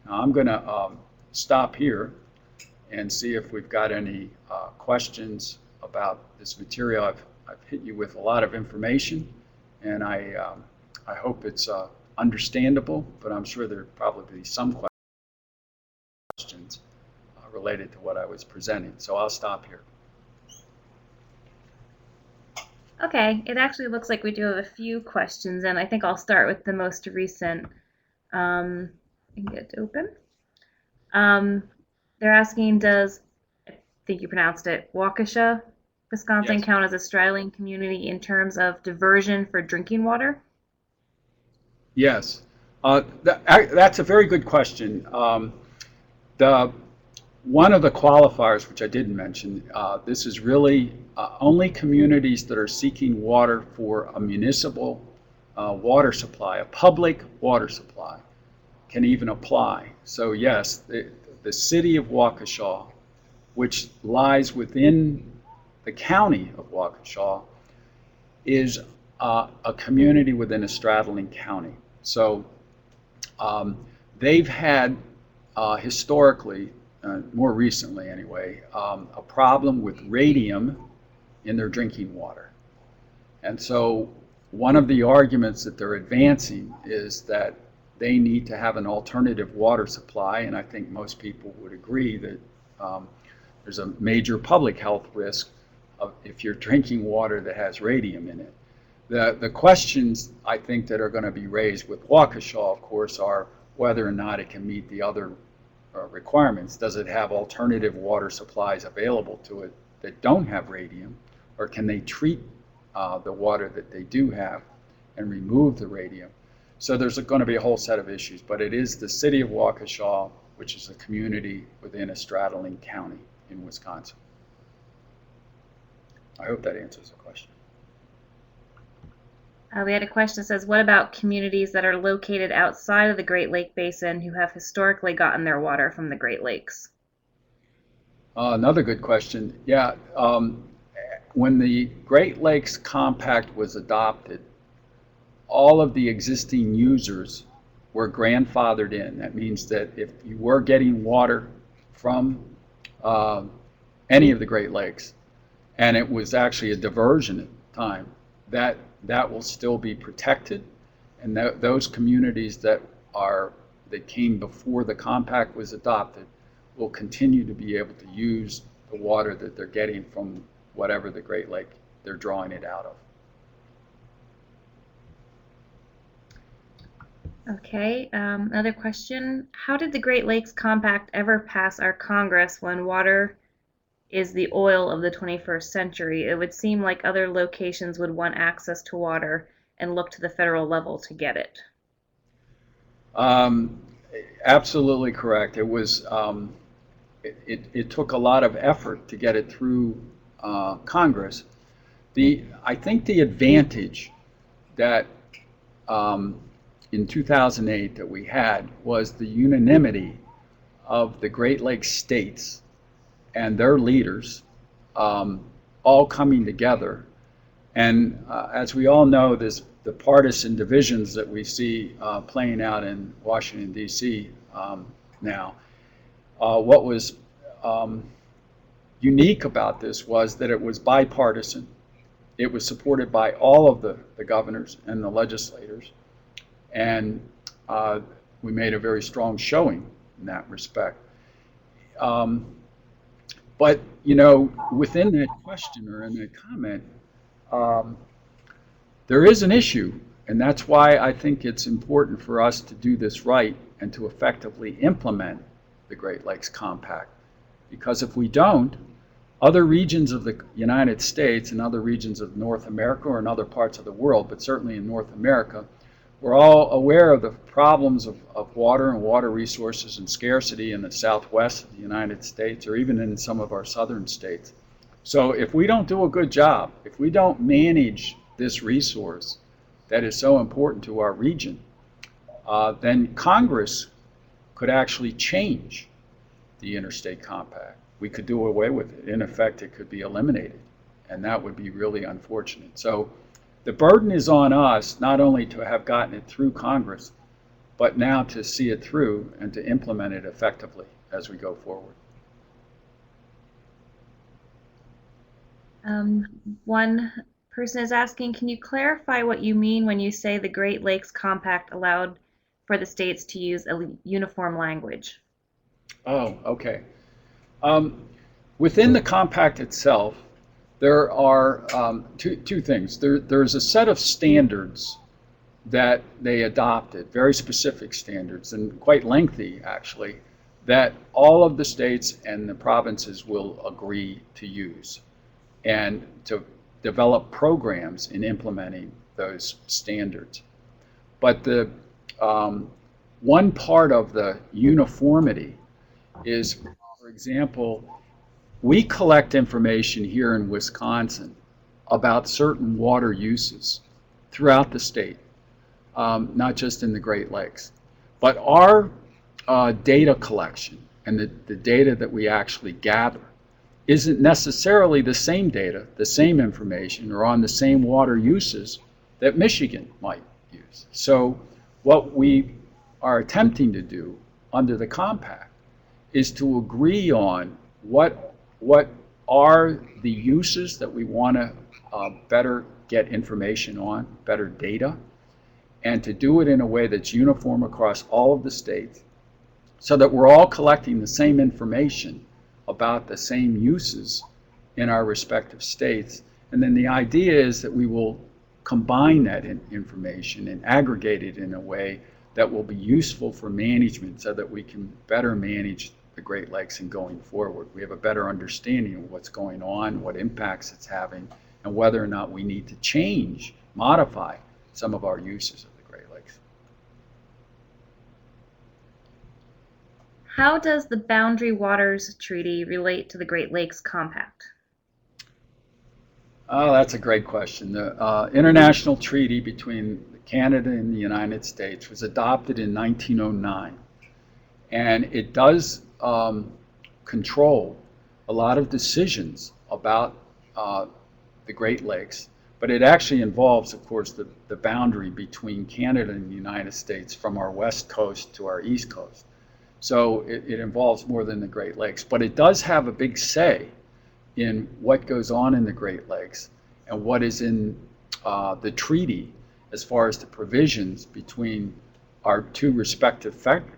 Speaker 2: Now I'm going to stop here and see if we've got any questions about this material. I've hit you with a lot of information, and I I hope it's understandable, but I'm sure there'll probably be some questions related to what I was presenting. So I'll stop here.
Speaker 1: Okay, it actually looks like we do have a few questions, and I think I'll start with the most recent. I can get it to open. They're asking, does, I think you pronounced it, Waukesha, Wisconsin
Speaker 2: Yes.
Speaker 1: count as a straddling community in terms of diversion for drinking water?
Speaker 2: Yes. That's a very good question. The One of the qualifiers, which I didn't mention, this is really only communities that are seeking water for a municipal water supply, a public water supply, can even apply. So yes, the city of Waukesha, which lies within the county of Waukesha, is a community within a straddling county. So they've had historically, more recently anyway, a problem with radium in their drinking water. And so one of the arguments that they're advancing is that they need to have an alternative water supply, and I think most people would agree that there's a major public health risk if you're drinking water that has radium in it. The questions I think that are going to be raised with Waukesha, of course, are whether or not it can meet the other requirements. Does it have alternative water supplies available to it that don't have radium, or can they treat the water that they do have and remove the radium? So there's going to be a whole set of issues, but it is the city of Waukesha, which is a community within a straddling county in Wisconsin. I hope that answers the question.
Speaker 1: We had a question that says, what about communities that are located outside of the Great Lake Basin who have historically gotten their water from the Great Lakes?
Speaker 2: Another good question. Yeah, when the Great Lakes Compact was adopted, all of the existing users were grandfathered in. That means that if you were getting water from any of the Great Lakes, and it was actually a diversion at the time, that will still be protected, and those communities that came before the compact was adopted will continue to be able to use the water that they're getting from whatever the Great Lake they're drawing it out of.
Speaker 1: Okay, another question. How did the Great Lakes Compact ever pass our Congress when water is the oil of the 21st century? It would seem like other locations would want access to water and look to the federal level to get it.
Speaker 2: Absolutely correct. It was it took a lot of effort to get it through Congress. I think the advantage that in 2008 that we had was the unanimity of the Great Lakes states and their leaders all coming together. And as we all know, the partisan divisions that we see playing out in Washington, D.C. Now. What was unique about this was that it was bipartisan. It was supported by all of the governors and the legislators. And we made a very strong showing in that respect. But, you know, within that question or in that comment, there is an issue, and that's why I think it's important for us to do this right and to effectively implement the Great Lakes Compact. Because if we don't, other regions of the United States and other regions of North America or in other parts of the world, but certainly in North America, we're all aware of the problems of water and water resources and scarcity in the southwest of the United States or even in some of our southern states. So if we don't do a good job, if we don't manage this resource that is so important to our region, then Congress could actually change the Interstate Compact. We could do away with it. In effect, it could be eliminated, and that would be really unfortunate. So the burden is on us not only to have gotten it through Congress, but now to see it through and to implement it effectively as we go forward.
Speaker 1: One person is asking, can you clarify what you mean when you say the Great Lakes Compact allowed for the states to use a uniform language?
Speaker 2: Oh, okay. Um, Within the compact itself, there are two things. There's a set of standards that they adopted, very specific standards, and quite lengthy actually, that all of the states and the provinces will agree to use and to develop programs in implementing those standards. But the one part of the uniformity is, for example, we collect information here in Wisconsin about certain water uses throughout the state, not just in the Great Lakes. But our data collection and the data that we actually gather isn't necessarily the same data, the same information, or on the same water uses that Michigan might use. So what we are attempting to do under the compact is to agree on what are the uses that we want to better get information on, better data, and to do it in a way that's uniform across all of the states so that we're all collecting the same information about the same uses in our respective states. And then the idea is that we will combine that information and aggregate it in a way that will be useful for management so that we can better manage the Great Lakes and going forward. We have a better understanding of what's going on, what impacts it's having, and whether or not we need to change, modify some of our uses of the Great Lakes.
Speaker 1: How does the Boundary Waters Treaty relate to the Great Lakes Compact?
Speaker 2: Oh, that's a great question. The international treaty between Canada and the United States was adopted in 1909, and it does control a lot of decisions about the Great Lakes, but it actually involves, of course, the boundary between Canada and the United States from our west coast to our east coast. So it involves more than the Great Lakes, but it does have a big say in what goes on in the Great Lakes and what is in the treaty as far as the provisions between our two respective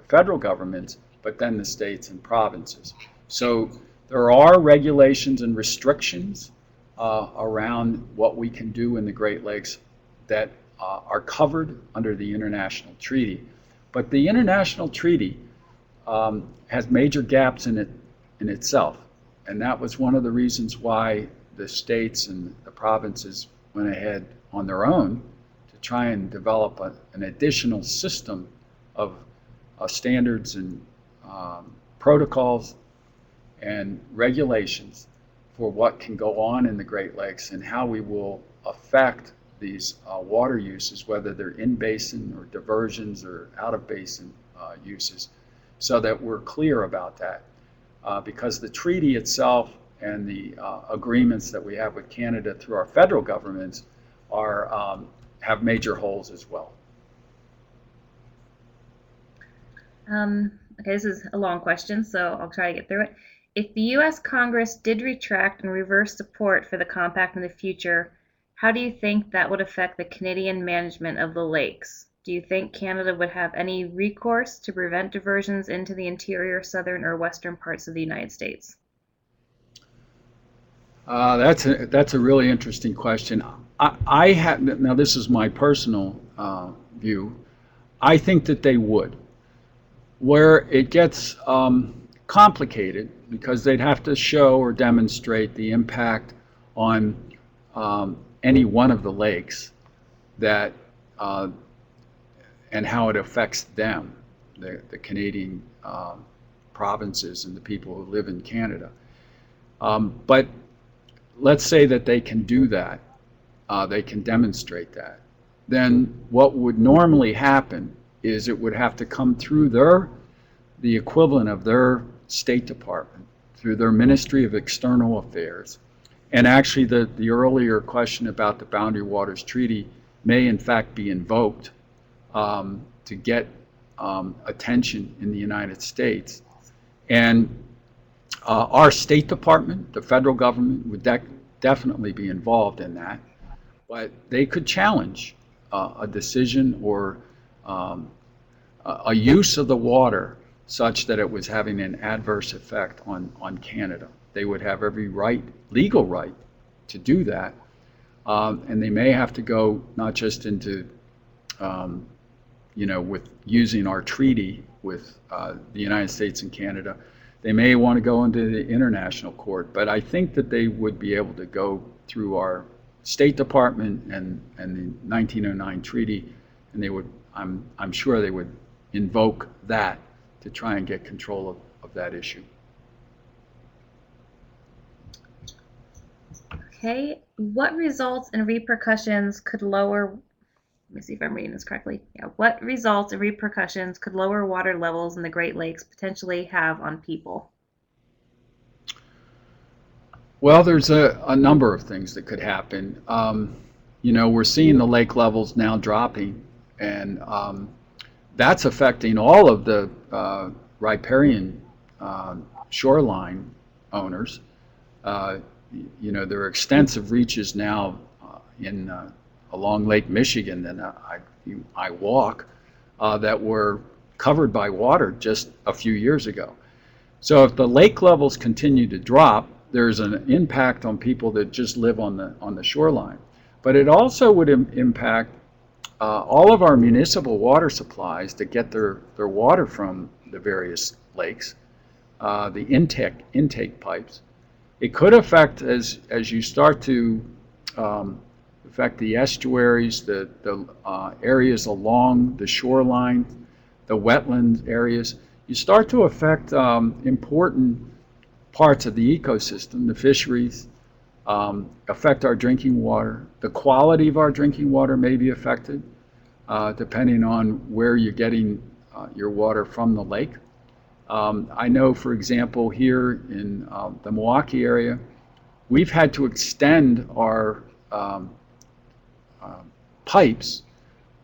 Speaker 2: federal governments, but then the states and provinces. So there are regulations and restrictions around what we can do in the Great Lakes that are covered under the international treaty. But the international treaty has major gaps in it in itself. And that was one of the reasons why the states and the provinces went ahead on their own to try and develop an additional system of standards and protocols and regulations for what can go on in the Great Lakes and how we will affect these water uses, whether they're in basin or diversions or out of basin uses, so that we're clear about that. Because the treaty itself and the agreements that we have with Canada through our federal governments are have major holes as well.
Speaker 1: Okay, this is a long question, so I'll try to get through it. If the U.S. Congress did retract and reverse support for the compact in the future, how do you think that would affect the Canadian management of the lakes? Do you think Canada would have any recourse to prevent diversions into the interior, southern, or western parts of the United States?
Speaker 2: That's a really interesting question. I have, now this is my personal view. I think that they would. Where it gets complicated, because they'd have to show or demonstrate the impact on any one of the lakes that and how it affects them, the Canadian provinces and the people who live in Canada. But let's say that they can do that, they can demonstrate that. Then what would normally happen is it would have to come through the equivalent of their State Department, through their Ministry of External Affairs. And actually the earlier question about the Boundary Waters Treaty may in fact be invoked to get attention in the United States. And our State Department, the federal government, would definitely be involved in that. but they could challenge a decision or a use of the water such that it was having an adverse effect on Canada. They would have every right, legal right, to do that. And they may have to go not just into, with using our treaty with the United States and Canada. They may want to go into the international court, but I think that they would be able to go through our State Department and the 1909 treaty, and they would, I'm sure they would invoke that to try and get control of that issue.
Speaker 1: Okay, what results and repercussions could lower, let me see if I'm reading this correctly. Yeah, what results and repercussions could lower water levels in the Great Lakes potentially have on people?
Speaker 2: Well, there's a number of things that could happen. We're seeing the lake levels now dropping, and that's affecting all of the riparian shoreline owners. There are extensive reaches now along Lake Michigan that I walk that were covered by water just a few years ago. So if the lake levels continue to drop, there's an impact on people that just live on the shoreline. But it also would impact all of our municipal water supplies that get their water from the various lakes, the intake pipes. It could affect, as you start to affect the estuaries, the areas along the shoreline, the wetland areas. You start to affect important parts of the ecosystem, the fisheries, affect our drinking water. The quality of our drinking water may be affected depending on where you're getting your water from the lake. I know, for example, here in the Milwaukee area, we've had to extend our pipes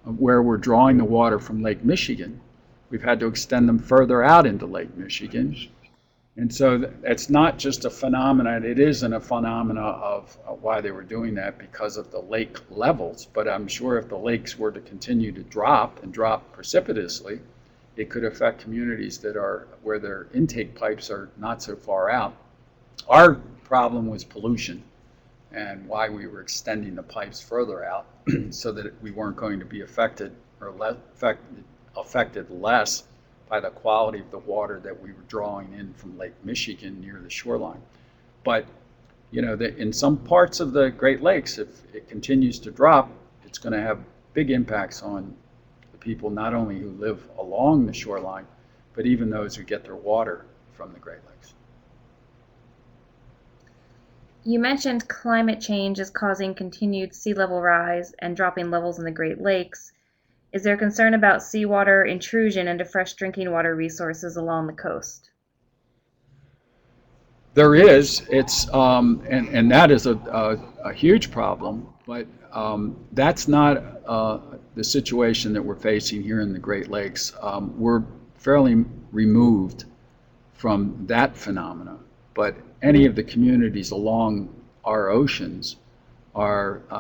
Speaker 2: where we're drawing the water from Lake Michigan. We've had to extend them further out into Lake Michigan. And so it's not just a phenomenon, it isn't a phenomena of why they were doing that because of the lake levels, but I'm sure if the lakes were to continue to drop and drop precipitously, it could affect communities that are where their intake pipes are not so far out. Our problem was pollution and why we were extending the pipes further out so that we weren't going to be affected or affected less by the quality of the water that we were drawing in from Lake Michigan near the shoreline. But in some parts of the Great Lakes, if it continues to drop, it's going to have big impacts on the people not only who live along the shoreline, but even those who get their water from the Great Lakes.
Speaker 1: You mentioned climate change is causing continued sea level rise and dropping levels in the Great Lakes. Is there concern about seawater intrusion into fresh drinking water resources along the coast?
Speaker 2: There is. It's and that is a huge problem, but that's not the situation that we're facing here in the Great Lakes. We're fairly removed from that phenomena, but any of the communities along our oceans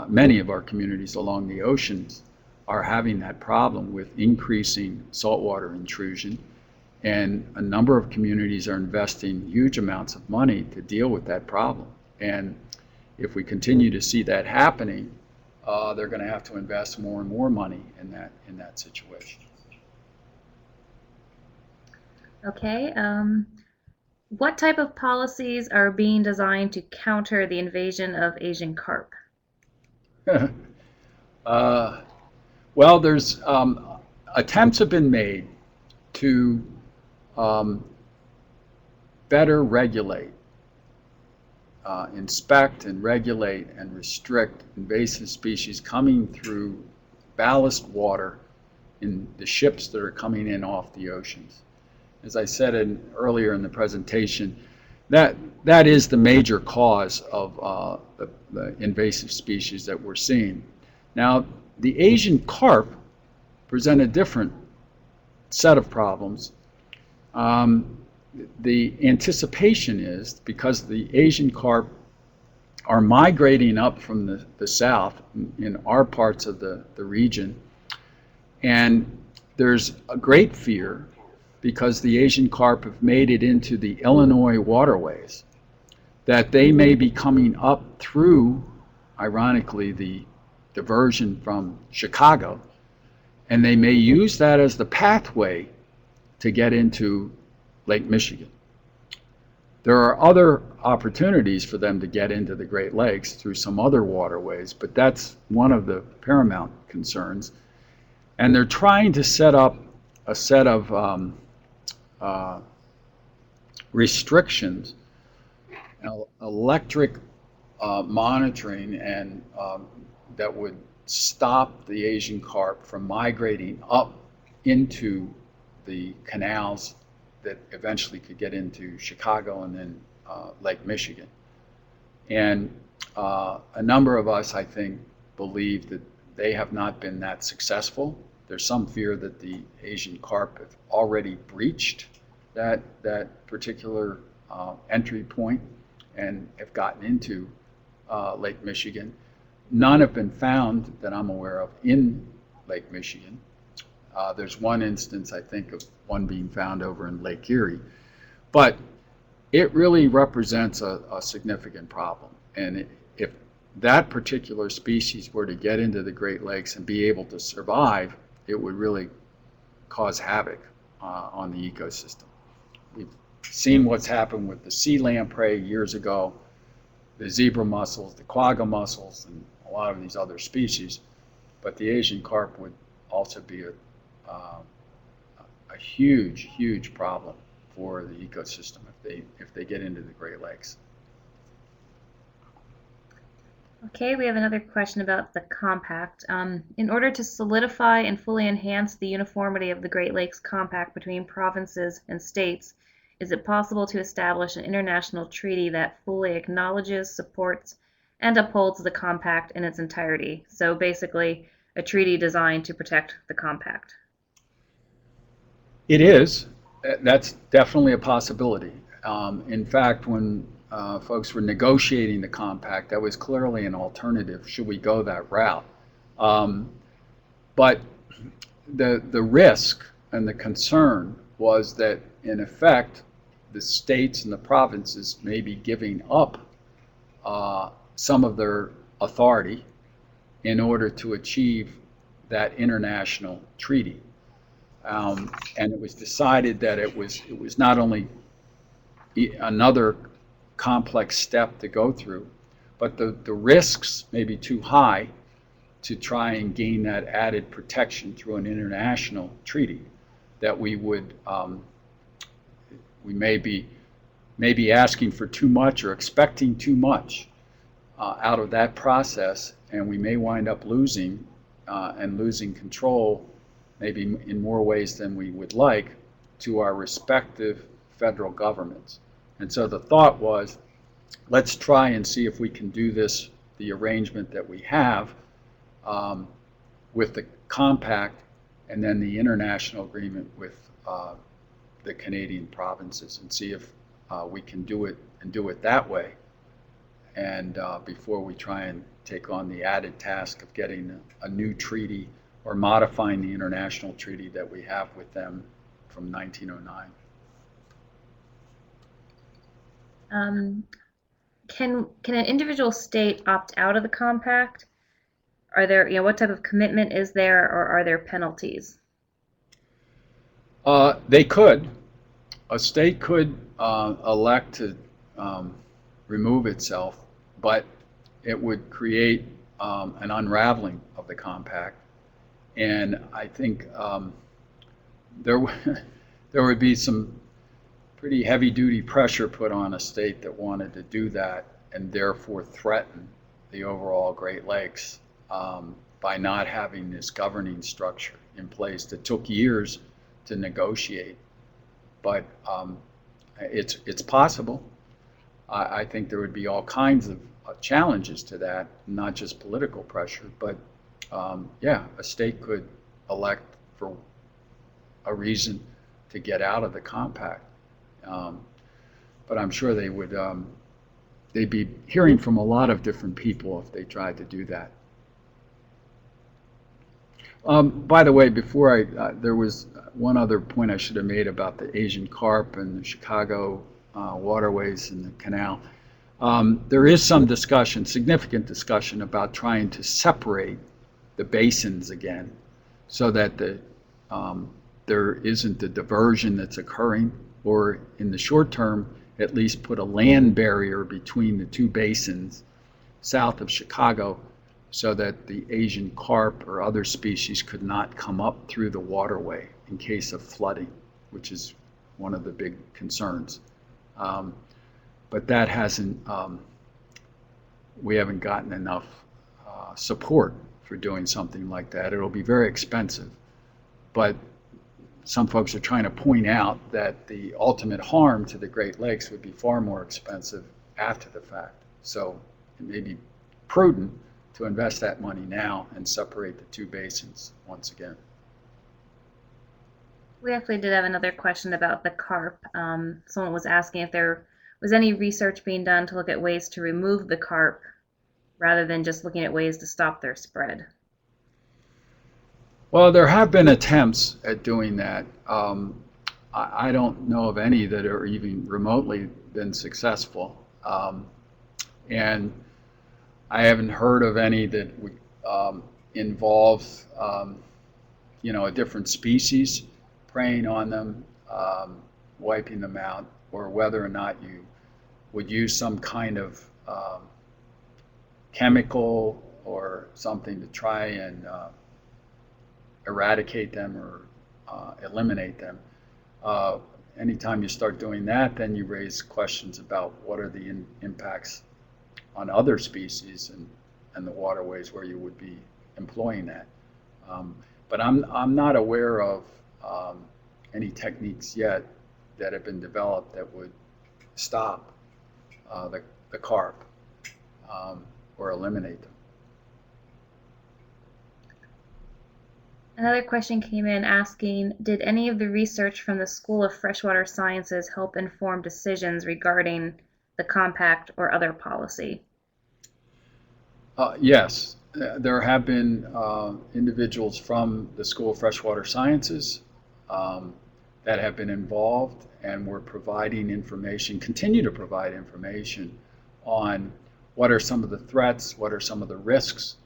Speaker 2: many of our communities along the oceans are having that problem with increasing saltwater intrusion, and a number of communities are investing huge amounts of money to deal with that problem. And if we continue to see that happening, they're going to have to invest more and more money in that situation.
Speaker 1: Okay. What type of policies are being designed to counter the invasion of Asian carp?
Speaker 2: Well, there's attempts have been made to better regulate, inspect and regulate and restrict invasive species coming through ballast water in the ships that are coming in off the oceans. As I said earlier in the presentation, that is the major cause of the invasive species that we're seeing. Now, the Asian carp present a different set of problems. The anticipation is, because the Asian carp are migrating up from the south in our parts of the region. And there's a great fear because the Asian carp have made it into the Illinois waterways that they may be coming up through, ironically, the diversion from Chicago, and they may use that as the pathway to get into Lake Michigan. There are other opportunities for them to get into the Great Lakes through some other waterways, but that's one of the paramount concerns. And they're trying to set up a set of restrictions, electric monitoring, and that would stop the Asian carp from migrating up into the canals that eventually could get into Chicago and then Lake Michigan. And a number of us, I think, believe that they have not been that successful. There's some fear that the Asian carp have already breached that particular entry point and have gotten into Lake Michigan. None have been found that I'm aware of in Lake Michigan. There's one instance, I think, of one being found over in Lake Erie. But it really represents a significant problem. And if that particular species were to get into the Great Lakes and be able to survive, it would really cause havoc on the ecosystem. We've seen what's happened with the sea lamprey years ago, the zebra mussels, the quagga mussels, and a lot of these other species. But the Asian carp would also be a huge, huge problem for the ecosystem if they get into the Great Lakes.
Speaker 1: Okay, we have another question about the compact. In order to solidify and fully enhance the uniformity of the Great Lakes Compact between provinces and states, is it possible to establish an international treaty that fully acknowledges, supports, and upholds the compact in its entirety? So basically, a treaty designed to protect the compact.
Speaker 2: It is. That's definitely a possibility. In fact, when folks were negotiating the compact, that was clearly an alternative, should we go that route. But the risk and the concern was that, in effect, the states and the provinces may be giving up some of their authority in order to achieve that international treaty. And it was decided that it was not only another complex step to go through, but the risks may be too high to try and gain that added protection through an international treaty, that we would we may be asking for too much or expecting too much out of that process, and we may wind up losing and losing control, maybe in more ways than we would like, to our respective federal governments. And so the thought was, let's try and see if we can do this, the arrangement that we have with the compact and then the international agreement with the Canadian provinces, and see if we can do it that way. And before we try and take on the added task of getting a new treaty or modifying the international treaty that we have with them from 1909.
Speaker 1: Can an individual state opt out of the compact? Are there, what type of commitment is there, or are there penalties?
Speaker 2: They could. A state could elect to remove itself, but it would create an unraveling of the compact. And I think there would be some pretty heavy-duty pressure put on a state that wanted to do that, and therefore threaten the overall Great Lakes by not having this governing structure in place that took years to negotiate. But it's possible. I think there would be all kinds of challenges to that, not just political pressure, but yeah, a state could elect for a reason to get out of the compact. But I'm sure they would they'd be hearing from a lot of different people if they tried to do that. By the way, before there was one other point I should have made about the Asian carp and the Chicago waterways and the canal. There is some discussion, significant discussion, about trying to separate the basins again so that there isn't a diversion that's occurring, or in the short term, at least put a land barrier between the two basins south of Chicago so that the Asian carp or other species could not come up through the waterway in case of flooding, which is one of the big concerns. But that hasn't, we haven't gotten enough support for doing something like that. It'll be very expensive. But some folks are trying to point out that the ultimate harm to the Great Lakes would be far more expensive after the fact. So it may be prudent to invest that money now and separate the two basins once again.
Speaker 1: We actually did have another question about the carp. Someone was asking if there was any research being done to look at ways to remove the carp rather than just looking at ways to stop their spread.
Speaker 2: Well, there have been attempts at doing that. I don't know of any that are even remotely been successful. And I haven't heard of any that would involve, a different species preying on them, wiping them out, or whether or not you would use some kind of chemical or something to try and eradicate them or eliminate them. Anytime you start doing that, then you raise questions about what are the impacts on other species and the waterways where you would be employing that. But I'm not aware of any techniques yet that have been developed that would stop the carp or eliminate them.
Speaker 1: Another question came in asking, did any of the research from the School of Freshwater Sciences help inform decisions regarding the compact or other policy?
Speaker 2: Yes, there have been individuals from the School of Freshwater Sciences that have been involved and were providing information, continue to provide information on what are some of the threats, what are some of the risks,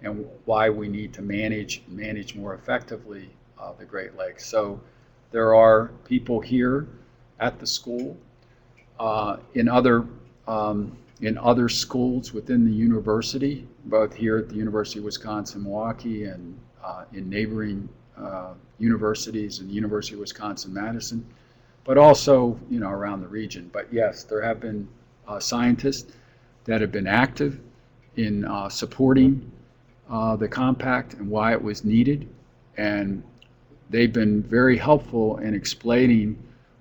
Speaker 2: and why we need to manage more effectively the Great Lakes. So there are people here at the school, in other schools within the university, both here at the University of Wisconsin-Milwaukee and in neighboring universities and the University of Wisconsin-Madison, but also around the region. But yes, there have been scientists that have been active in supporting the compact and why it was needed, and they've been very helpful in explaining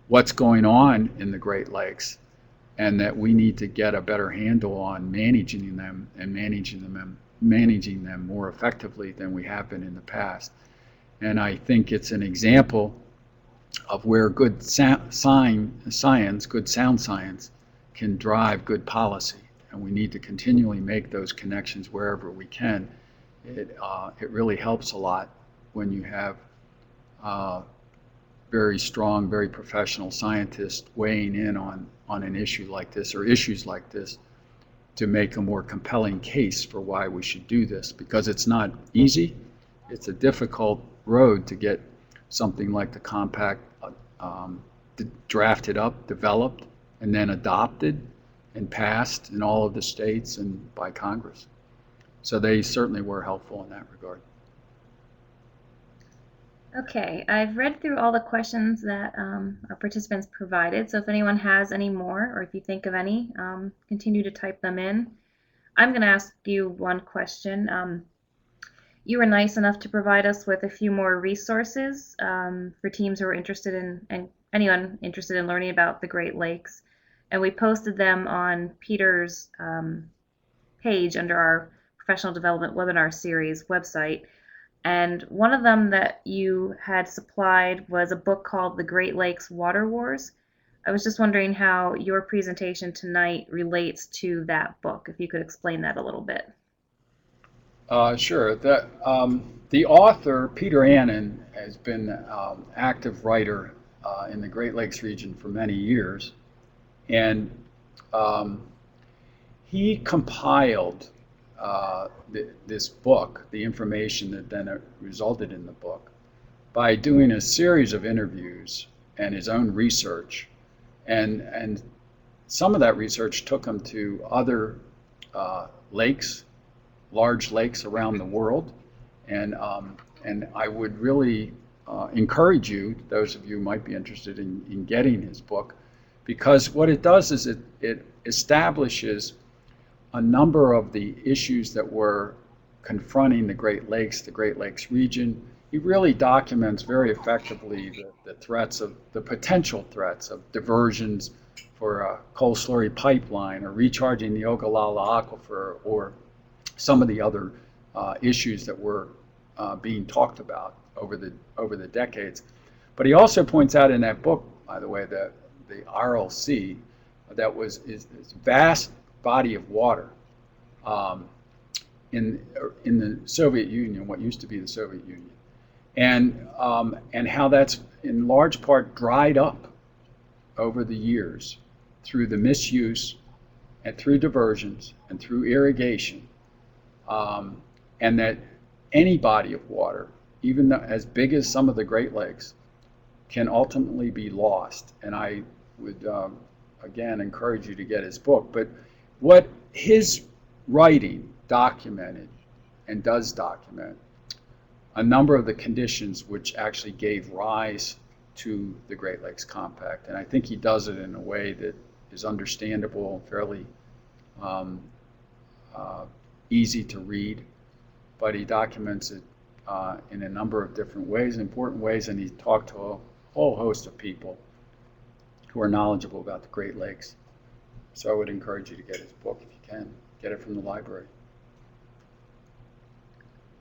Speaker 2: what's going on in the Great Lakes and that we need to get a better handle on managing them and managing them more effectively than we have been in the past. And I think it's an example of where good science, good sound science, can drive good policy, and we need to continually make those connections wherever we can. It really helps a lot when you have very strong, very professional scientists weighing in on an issue like this or issues like this to make a more compelling case for why we should do this, because it's not easy. It's a difficult road to get something like the compact drafted up, developed, and then adopted and passed in all of the states and by Congress. So they certainly were helpful in that regard.
Speaker 1: Okay, I've read through all the questions that our participants provided, so if anyone has any more, or if you think of any, continue to type them in. I'm going to ask you one question. You were nice enough to provide us with a few more resources for teams who are interested in, and anyone interested in learning about the Great Lakes, and we posted them on Peter's page under our Professional Development Webinar Series website. And one of them that you had supplied was a book called The Great Lakes Water Wars, I was just wondering how your presentation tonight relates to that book, if you could explain that a little bit.
Speaker 2: Sure. The author, Peter Annan, has been an active writer in the Great Lakes region for many years. And um, he compiled this book, the information that then resulted in the book, by doing a series of interviews and his own research. And some of that research took him to other lakes, large lakes around the world. And I would really encourage you, those of you who might be interested in getting his book, because what it does is it establishes a number of the issues that were confronting the Great Lakes region. He really documents very effectively the threats of the potential threats of diversions for a coal slurry pipeline or recharging the Ogallala Aquifer or some of the other issues that were being talked about over the decades. But he also points out in that book, by the way, that the RLC, that was is vast body of water in the Soviet Union, what used to be the Soviet Union, and how that's in large part dried up over the years through the misuse and through diversions and through irrigation, and that any body of water, even as big as some of the Great Lakes, can ultimately be lost. And I would again encourage you to get his book. But what his writing documented and does document a number of the conditions which actually gave rise to the Great Lakes Compact. And I think he does it in a way that is understandable, fairly easy to read, but he documents it in a number of different ways, important ways, and he talked to a whole host of people who are knowledgeable about the Great Lakes. So I would encourage you to get his book if you can. Get it from the library.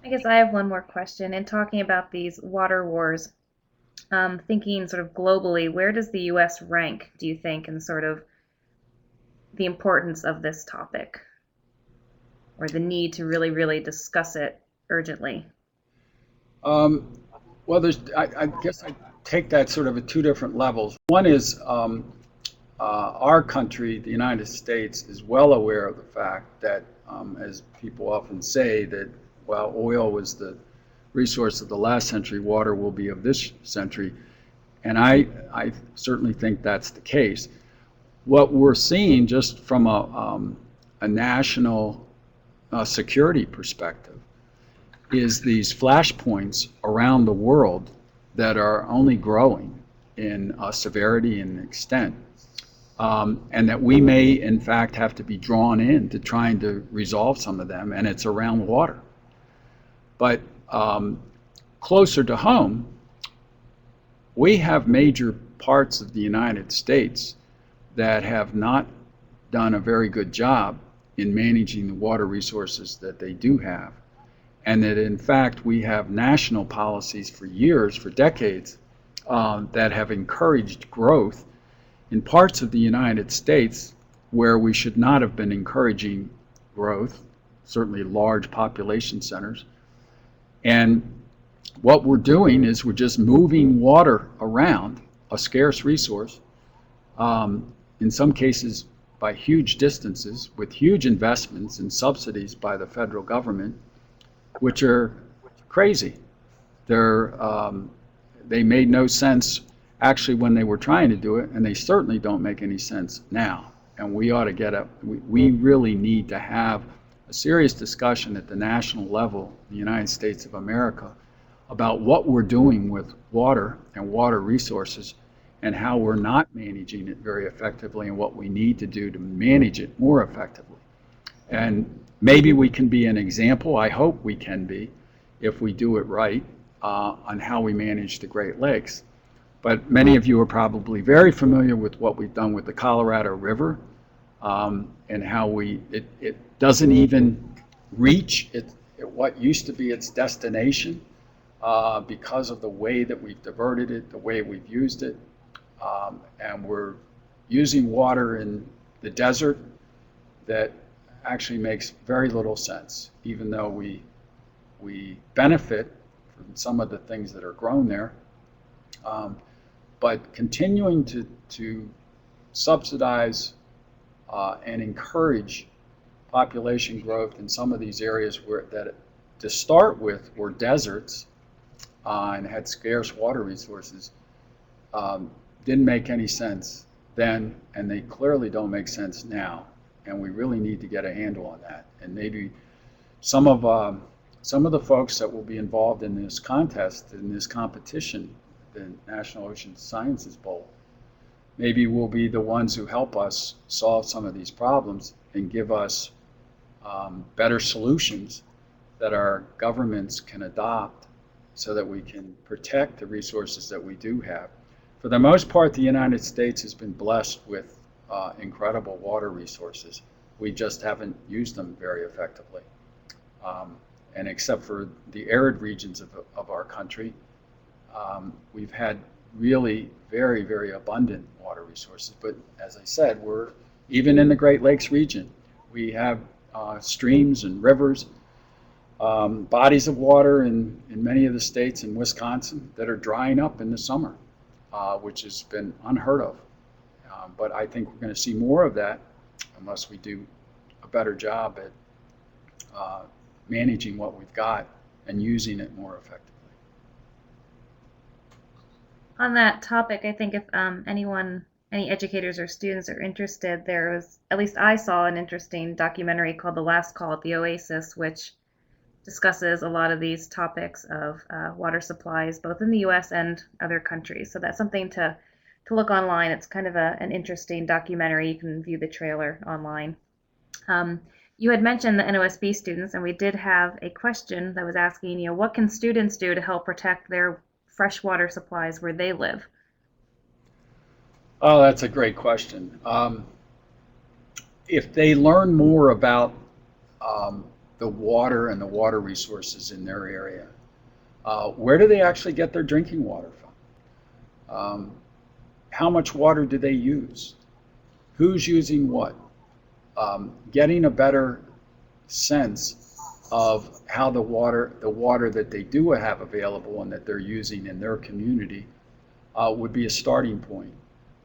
Speaker 1: I guess I have one more question. In talking about these water wars, thinking sort of globally, where does the U.S. rank, do you think, in sort of the importance of this topic or the need to really, really discuss it urgently?
Speaker 2: Well, I guess I take that sort of at two different levels. One is our country, the United States, is well aware of the fact that, as people often say, that while oil was the resource of the last century, water will be of this century. And I certainly think that's the case. What we're seeing just from a national security perspective is these flashpoints around the world that are only growing in severity and extent, and that we may in fact have to be drawn in to trying to resolve some of them, and it's around water. But closer to home, we have major parts of the United States that have not done a very good job in managing the water resources that they do have. And that in fact we have national policies for years, for decades, that have encouraged growth in parts of the United States where we should not have been encouraging growth, certainly large population centers. And what we're doing is we're just moving water around, a scarce resource, in some cases by huge distances, with huge investments and subsidies by the federal government, which are crazy. They made no sense actually when they were trying to do it, and they certainly don't make any sense now. And we ought to get up. We really need to have a serious discussion at the national level, the United States of America, about what we're doing with water and water resources and how we're not managing it very effectively and what we need to do to manage it more effectively. And maybe we can be an example, I hope we can be, if we do it right, on how we manage the Great Lakes. But many of you are probably very familiar with what we've done with the Colorado River, and how it doesn't even reach what used to be its destination because of the way that we've diverted it, the way we've used it. And we're using water in the desert that actually makes very little sense, even though we benefit from some of the things that are grown there. But continuing to subsidize and encourage population growth in some of these areas that to start with were deserts and had scarce water resources didn't make any sense then, and they clearly don't make sense now. And we really need to get a handle on that. And maybe some of the folks that will be involved in this contest, in this competition, the National Ocean Sciences Bowl, maybe will be the ones who help us solve some of these problems and give us better solutions that our governments can adopt so that we can protect the resources that we do have. For the most part, the United States has been blessed with incredible water resources. We just haven't used them very effectively. And except for the arid regions of our country, we've had really very, very abundant water resources. But as I said, we're even in the Great Lakes region, we have streams and rivers, bodies of water in many of the states in Wisconsin that are drying up in the summer, which has been unheard of. But I think we're going to see more of that unless we do a better job at managing what we've got and using it more effectively.
Speaker 1: On that topic, I think if any educators or students are interested, there was, at least I saw an interesting documentary called The Last Call at the Oasis, which discusses a lot of these topics of water supplies, both in the U.S. and other countries. So that's something to look online. It's kind of an interesting documentary. You can view the trailer online. You had mentioned the NOSB students, and we did have a question that was asking, what can students do to help protect their freshwater supplies where they live?
Speaker 2: Oh, that's a great question. If they learn more about the water and the water resources in their area, where do they actually get their drinking water from? How much water do they use? Who's using what? Getting a better sense of how the water that they do have available and that they're using in their community would be a starting point.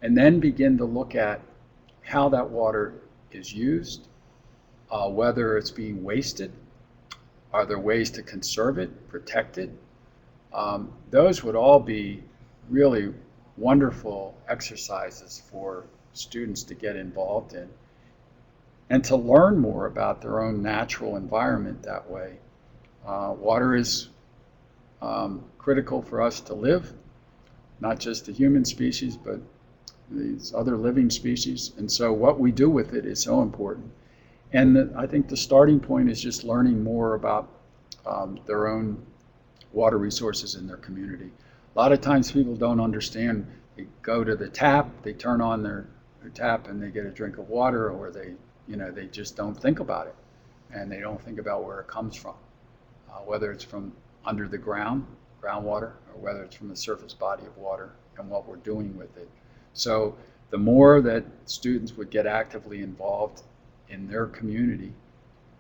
Speaker 2: And then begin to look at how that water is used, whether it's being wasted. Are there ways to conserve it, protect it? Those would all be really wonderful exercises for students to get involved in and to learn more about their own natural environment that way. Water is critical for us to live, not just the human species, but these other living species. And so what we do with it is so important. And I think the starting point is just learning more about their own water resources in their community. A lot of times people don't understand. They go to the tap, they turn on their tap and they get a drink of water, or they just don't think about it. And they don't think about where it comes from, whether it's from under the groundwater, or whether it's from the surface body of water and what we're doing with it. So the more that students would get actively involved in their community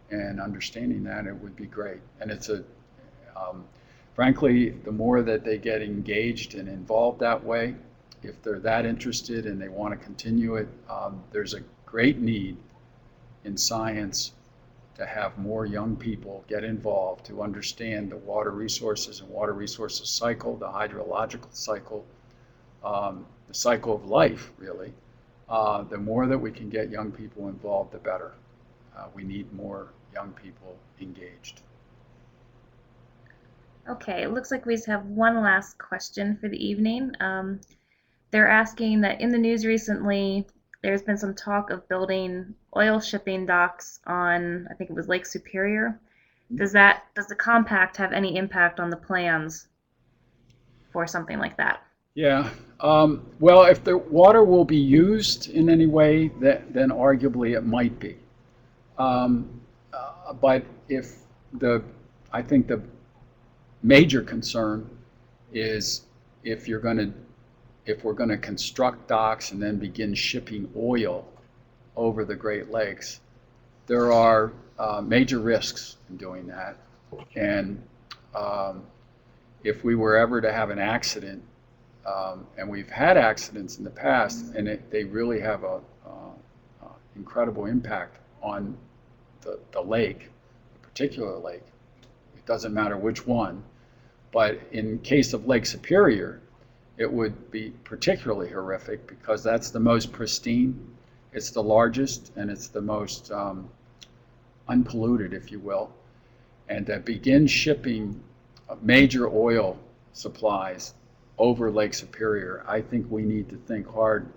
Speaker 2: and understanding that, it would be great. And it's frankly, the more that they get engaged and involved that way, if they're that interested and they want to continue it, there's a great need in science to have more young people get involved to understand the water resources and water resources cycle, the hydrological cycle, the cycle of life, really. The more that we can get young people involved, the better. We need more young people engaged.
Speaker 1: Okay, it looks like we just have one last question for the evening. They're asking that in the news recently, there's been some talk of building oil shipping docks on, I think it was Lake Superior. Does the compact have any impact on the plans for something like that?
Speaker 2: Yeah. Well, if the water will be used in any way, then arguably it might be. But I think the major concern is if you're going to if we're going to construct docks and then begin shipping oil over the Great Lakes, there are major risks in doing that. And if we were ever to have an accident, and we've had accidents in the past, and they really have a incredible impact on the lake, the particular lake. It doesn't matter which one, but in case of Lake Superior, it would be particularly horrific because that's the most pristine, it's the largest, and it's the most unpolluted, if you will. And to begin shipping major oil supplies over Lake Superior, I think we need to think hard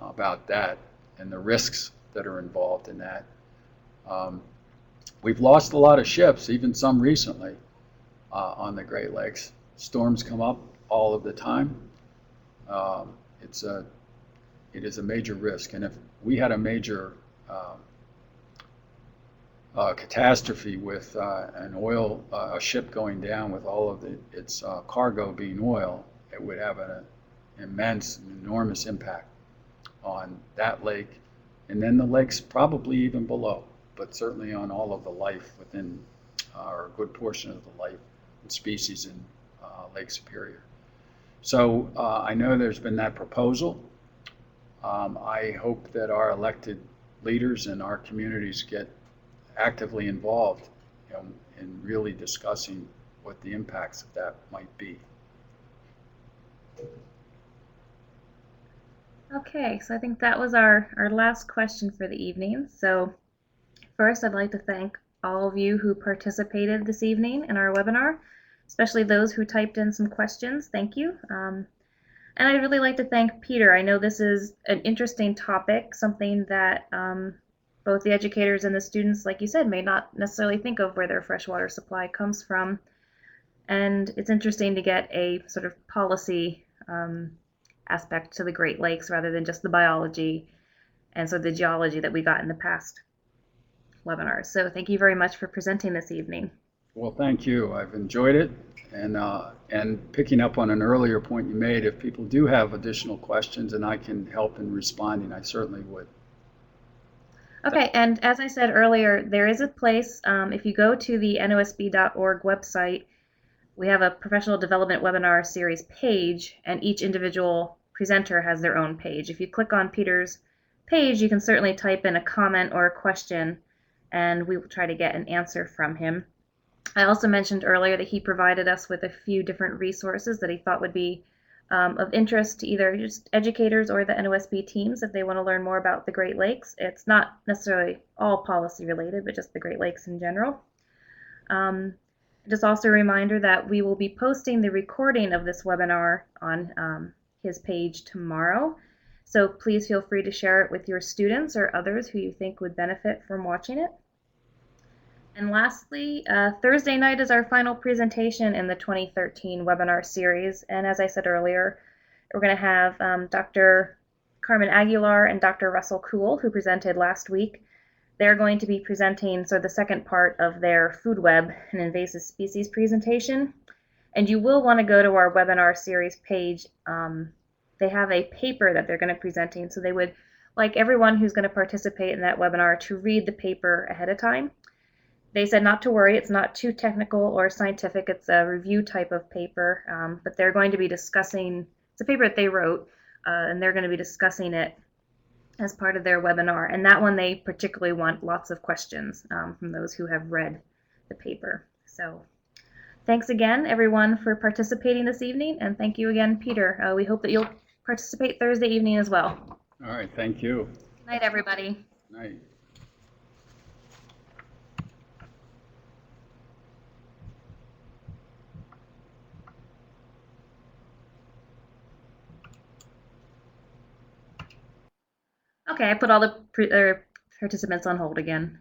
Speaker 2: about that and the risks that are involved in that. We've lost a lot of ships, even some recently, on the Great Lakes. Storms come up all of the time. It is a major risk, and if we had a major catastrophe with a ship going down with all of its cargo being oil, it would have an immense, enormous impact on that lake, and then the lakes probably even below, but certainly on all of the life within, or a good portion of the life and species in Lake Superior. So I know there's been that proposal. I hope that our elected leaders and our communities get actively involved, in really discussing what the impacts of that might be.
Speaker 1: Okay, so I think that was our last question for the evening. So first, I'd like to thank all of you who participated this evening in our webinar, especially those who typed in some questions. Thank you. And I'd really like to thank Peter. I know this is an interesting topic, something that both the educators and the students, like you said, may not necessarily think of where their freshwater supply comes from. And it's interesting to get a sort of policy aspect to the Great Lakes rather than just the biology and so the geology that we got in the past webinars. So thank you very much for presenting this evening.
Speaker 2: Well, thank you. I've enjoyed it. And picking up on an earlier point you made, if people do have additional questions and I can help in responding, I certainly would.
Speaker 1: Okay, and as I said earlier, there is a place, if you go to the NOSB.org website, we have a professional development webinar series page, and each individual presenter has their own page. If you click on Peter's page, you can certainly type in a comment or a question, and we will try to get an answer from him. I also mentioned earlier that he provided us with a few different resources that he thought would be of interest to either just educators or the NOSB teams if they want to learn more about the Great Lakes. It's not necessarily all policy related, but just the Great Lakes in general. Just also a reminder that we will be posting the recording of this webinar on his page tomorrow. So please feel free to share it with your students or others who you think would benefit from watching it. And lastly, Thursday night is our final presentation in the 2013 webinar series. And as I said earlier, we're going to have Dr. Carmen Aguilar and Dr. Russell Kuhl, who presented last week. They're going to be presenting the second part of their food web and invasive species presentation. And you will want to go to our webinar series page. They have a paper that they're going to be presenting. So they would like everyone who's going to participate in that webinar to read the paper ahead of time. They said not to worry, it's not too technical or scientific, it's a review type of paper, but they're going to be discussing, it's a paper that they wrote, and they're going to be discussing it as part of their webinar, and that one they particularly want lots of questions from those who have read the paper. So thanks again everyone for participating this evening, and thank you again Peter. We hope that you'll participate Thursday evening as well.
Speaker 2: All right, thank you.
Speaker 1: Good night everybody.
Speaker 2: Good night.
Speaker 1: Okay, I put all the participants on hold again.